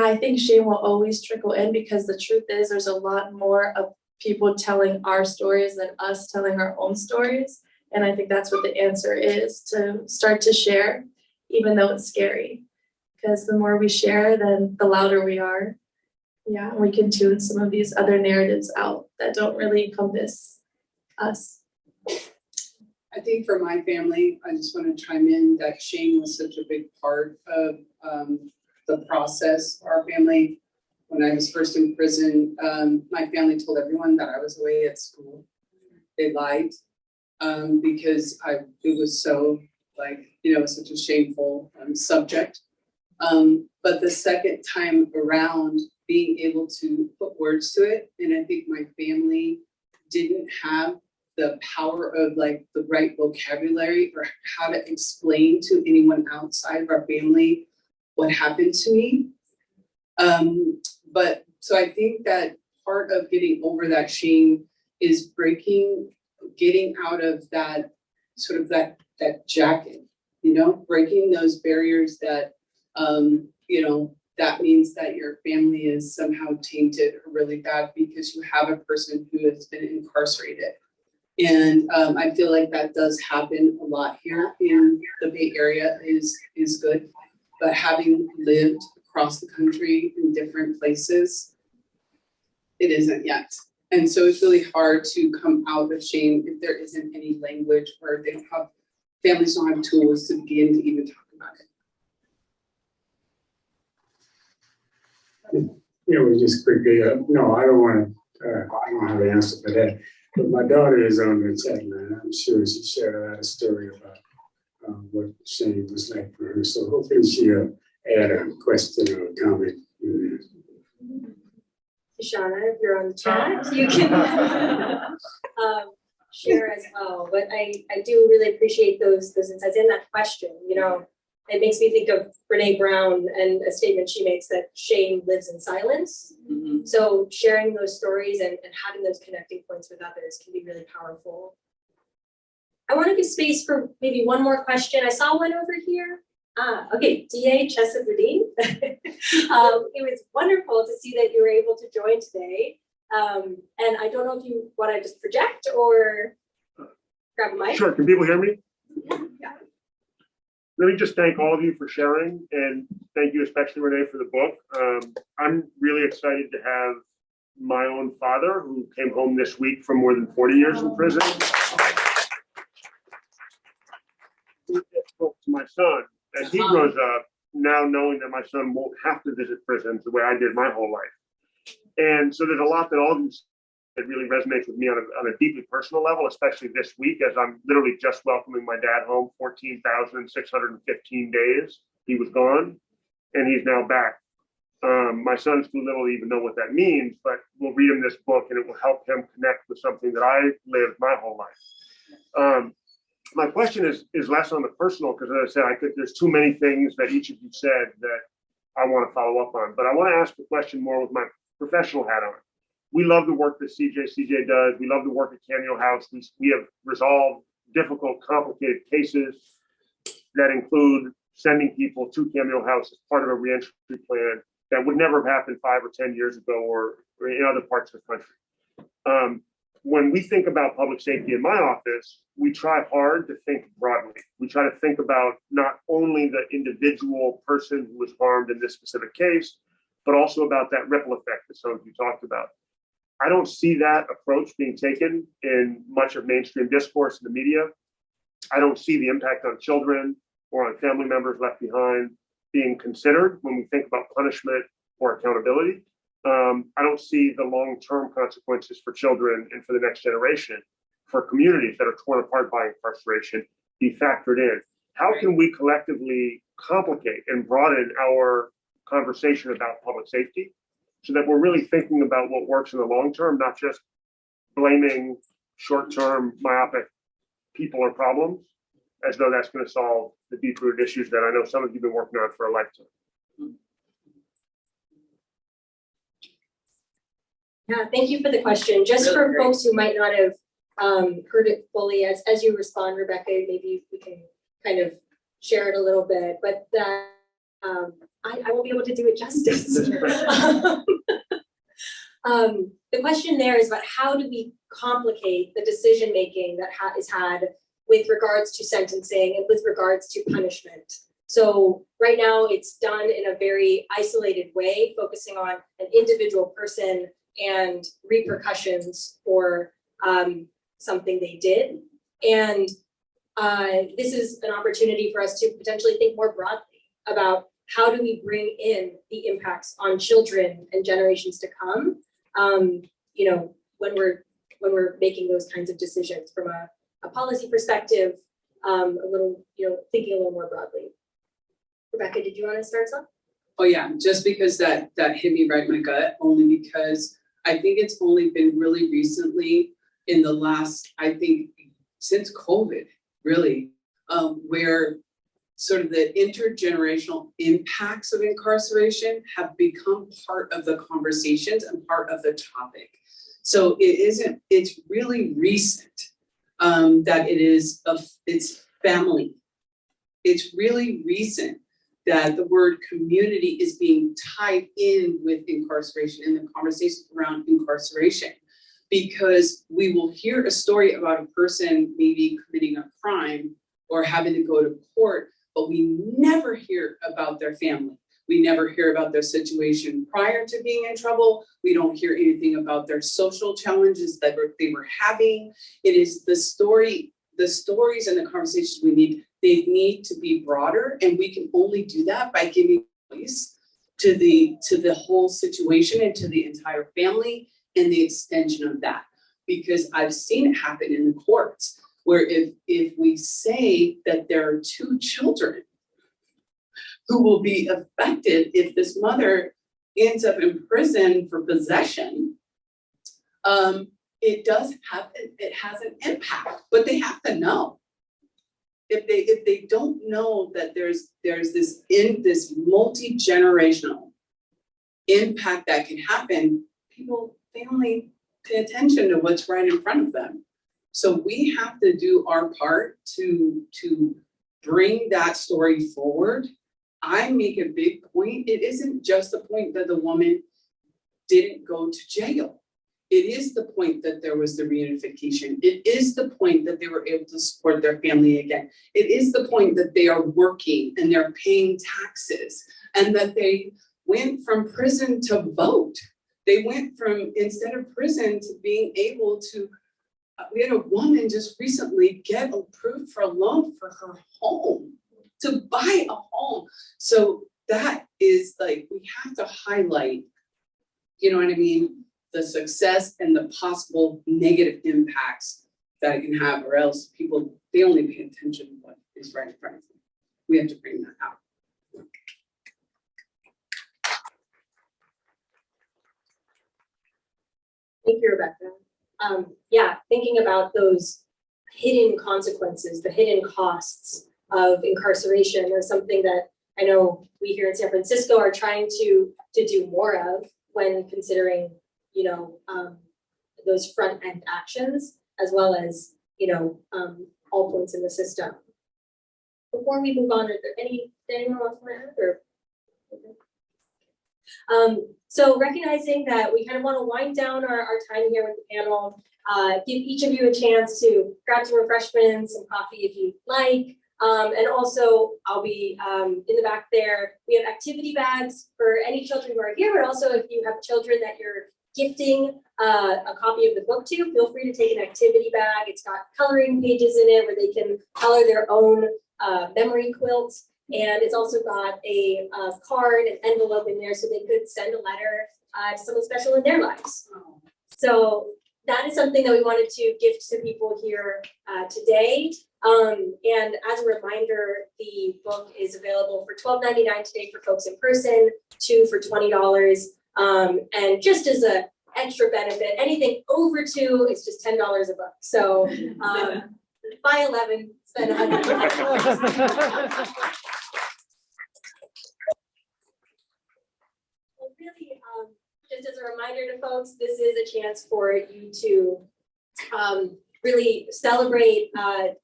I think shame will always trickle in because the truth is there's a lot more of people telling our stories than us telling our own stories. And I think that's what the answer is, to start to share, even though it's scary. Because the more we share, then the louder we are. Yeah, we can tune some of these other narratives out that don't really encompass us. I think for my family, I just want to chime in that shame was such a big part of the process. Our family, when I was first in prison, my family told everyone that I was away at school. They lied because it was so such a shameful subject. But the second time around, being able to put words to it, and I think my family didn't have the power of like the right vocabulary or how to explain to anyone outside of our family what happened to me. But so I think that part of getting over that shame is getting out of that sort of that jacket, breaking those barriers that, that means that your family is somehow tainted or really bad because you have a person who has been incarcerated. And I feel like that does happen a lot here in the Bay Area is good. But having lived across the country in different places, it isn't yet. And so it's really hard to come out of shame if there isn't any language or families don't have tools to begin to even talk about it. We just quickly, no, I don't want to, I don't have an answer for that. But my daughter is on the chat line. I'm sure she shared a lot of story about what shame was like for her. So hopefully she'll add a question or a comment. Shauna, if you're on the chat, you can share as well. But I do really appreciate those insights and that question. It makes me think of Brene Brown and a statement she makes that shame lives in silence. Mm-hmm. So sharing those stories and having those connecting points with others can be really powerful. I want to give space for maybe one more question. I saw one over here. Okay, DA Chesapeake. It was wonderful to see that you were able to join today. And I don't know if you want to just project or grab a mic. Sure, can people hear me? Yeah. Let me just thank all of you for sharing, and thank you especially Renee for the book. I'm really excited to have my own father, who came home this week from more than 40 years in prison. Spoke to my son as he grows up, now knowing that my son won't have to visit prisons the way I did my whole life. And so there's a lot that all of you it really resonates with me on a deeply personal level, especially this week, as I'm literally just welcoming my dad home 14,615 days. He was gone, and he's now back. My son's too little to even know what that means, but we'll read him this book, and it will help him connect with something that I lived my whole life. My question is less on the personal, because as I said, there's too many things that each of you said that I want to follow up on. But I want to ask the question more with my professional hat on. We love the work that CJ does. We love the work at Cameo House. We have resolved difficult, complicated cases that include sending people to Cameo House as part of a reentry plan that would never have happened 5 or 10 years ago or in other parts of the country. When we think about public safety in my office, we try hard to think broadly. We try to think about not only the individual person who was harmed in this specific case, but also about that ripple effect that some of you talked about. I don't see that approach being taken in much of mainstream discourse in the media. I don't see the impact on children or on family members left behind being considered when we think about punishment or accountability. I don't see the long-term consequences for children and for the next generation, for communities that are torn apart by incarceration, be factored in. How can we collectively complicate and broaden our conversation about public safety so that we're really thinking about what works in the long term, not just blaming short-term myopic people or problems as though that's going to solve the deep-rooted issues that I know some of you have been working on for a lifetime. Yeah, thank you for the question. Just really for great. Folks who might not have heard it fully, as you respond, Rebecca, maybe we can kind of share it a little bit, but that I won't be able to do it justice. The question there is about how do we complicate the decision making that is had with regards to sentencing and with regards to punishment. So right now it's done in a very isolated way, focusing on an individual person and repercussions for something they did. And this is an opportunity for us to potentially think more broadly about how do we bring in the impacts on children and generations to come, you know, when we're making those kinds of decisions from a policy perspective, a little, you know, thinking a little more broadly. Rebecca, did you want to start us off? Oh yeah, just because that hit me right in my gut, only because I think it's only been really recently in the last, I think, since COVID, really, where sort of the intergenerational impacts of incarceration have become part of the conversations and part of the topic. So it's really recent that it's family. It's really recent that the word community is being tied in with incarceration and the conversation around incarceration. Because we will hear a story about a person maybe committing a crime or having to go to court, but we never hear about their family. We never hear about their situation prior to being in trouble. We don't hear anything about their social challenges that they were having. It is the stories and the conversations we need. They need to be broader, and we can only do that by giving voice to the whole situation and to the entire family and the extension of that. Because I've seen it happen in the courts, where if we say that there are two children who will be affected if this mother ends up in prison for possession, it has an impact, but they have to know. If they don't know that there's this multi-generational impact that can happen, family pay attention to what's right in front of them. So we have to do our part to bring that story forward. I make a big point. It isn't just the point that the woman didn't go to jail. It is the point that there was the reunification. It is the point that they were able to support their family again. It is the point that they are working and they're paying taxes, and that they went from prison to vote. They went from, instead of prison, to being able to, we had a woman just recently get approved for a loan for her home, to buy a home. So that is like, we have to highlight, you know what I mean? The success and the possible negative impacts that it can have, or else people, they only pay attention to what is right in front of them. We have to bring that out. Thank you, Rebecca. Yeah, thinking about those hidden consequences, the hidden costs of incarceration is something that I know we here in San Francisco are trying to do more of when considering, you know, those front end actions, as well as, you know, all points in the system. Before we move on, is there anyone else want to add, or? So recognizing that we kind of want to wind down our time here with the panel, give each of you a chance to grab some refreshments, some coffee if you'd like. And also, I'll be in the back there. We have activity bags for any children who are here, but also if you have children that you're gifting a copy of the book to, feel free to take an activity bag. It's got coloring pages in it where they can color their own memory quilt. And it's also got a card, an envelope in there, so they could send a letter to someone special in their lives. So that is something that we wanted to gift to people here today. And as a reminder, the book is available for $12.99 today for folks in person, 2 for $20. And just as an extra benefit, anything over 2 is just $10 a book. So buy 11, spend $100. Well, really, just as a reminder to folks, this is a chance for you to really celebrate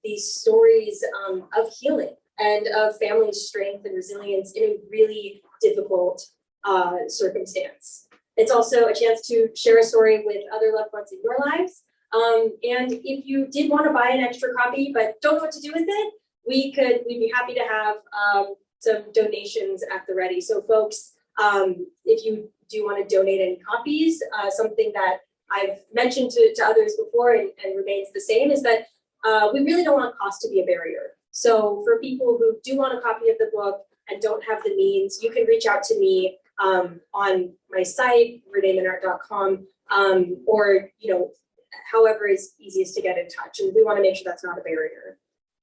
these stories of healing and of family strength and resilience in a really difficult circumstance. It's also a chance to share a story with other loved ones in your lives. And if you did want to buy an extra copy but don't know what to do with it, we'd be happy to have some donations at the ready. So folks, if you do want to donate any copies, something that I've mentioned to others before and remains the same is that we really don't want cost to be a barrier. So for people who do want a copy of the book and don't have the means, you can reach out to me on my site, reneemenart.com, or however is easiest to get in touch. And we want to make sure that's not a barrier.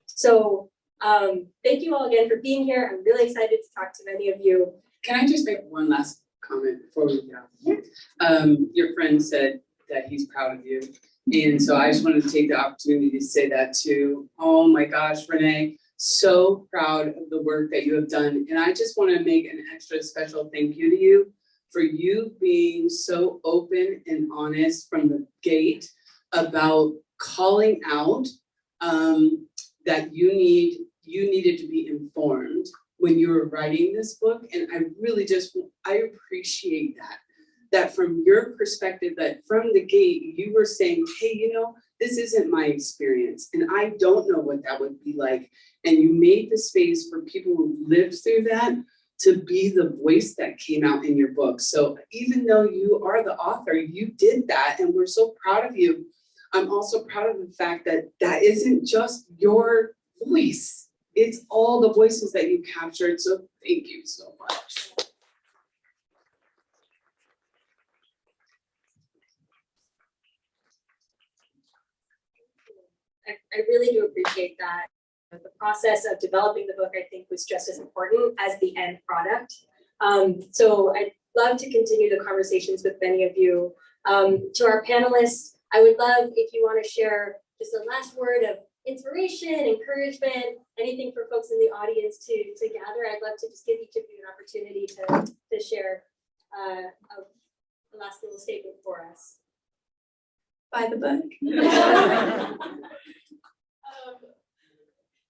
So thank you all again for being here. I'm really excited to talk to many of you. Can I just make one last comment before we go? Your friend said that he's proud of you. And so I just wanted to take the opportunity to say that too. Oh my gosh, Renee, so proud of the work that you have done. And I just want to make an extra special thank you to you for you being so open and honest from the gate about calling out that you needed to be informed when you were writing this book. And I really I appreciate that from your perspective, that from the gate, you were saying, hey, this isn't my experience and I don't know what that would be like. And you made the space for people who lived through that to be the voice that came out in your book. So even though you are the author, you did that and we're so proud of you. I'm also proud of the fact that that isn't just your voice. It's all the voices that you captured. So thank you so much. I really do appreciate that. The process of developing the book, I think, was just as important as the end product. So I'd love to continue the conversations with many of you. To our panelists, I would love if you want to share just a last word of inspiration, encouragement, anything for folks in the audience to gather. I'd love to just give each of you an opportunity to share a last little statement for us. Buy the book.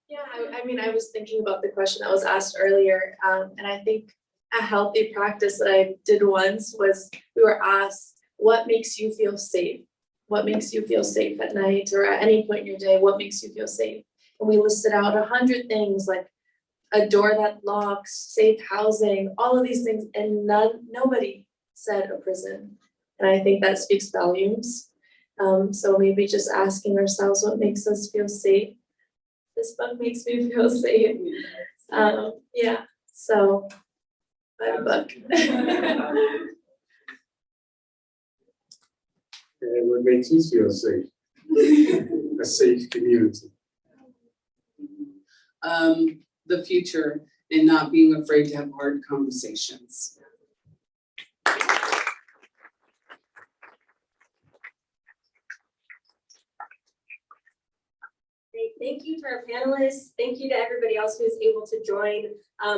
Yeah, I mean, I was thinking about the question that was asked earlier, and I think a healthy practice that I did once was we were asked, what makes you feel safe? What makes you feel safe at night or at any point in your day? What makes you feel safe? And we listed out 100 things like a door that locks, safe housing, all of these things, and nobody said a prison. And I think that speaks volumes. So maybe just asking ourselves what makes us feel safe. This book makes me feel safe. Yeah, so buy the book. And what makes you feel safe? A safe community. The future and not being afraid to have hard conversations. Great. Thank you to our panelists. Thank you to everybody else who is able to join.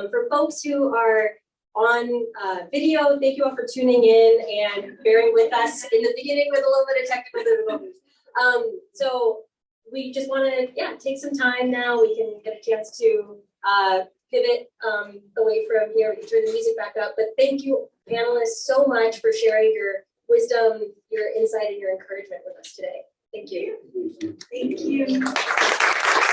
For folks who are on video, thank you all for tuning in and bearing with us in the beginning with a little bit of technical difficulties. So we just want to take some time now. We can get a chance to pivot away from here. We can turn the music back up. But thank you, panelists, so much for sharing your wisdom, your insight, and your encouragement with us today. Thank you. Thank you. Thank you.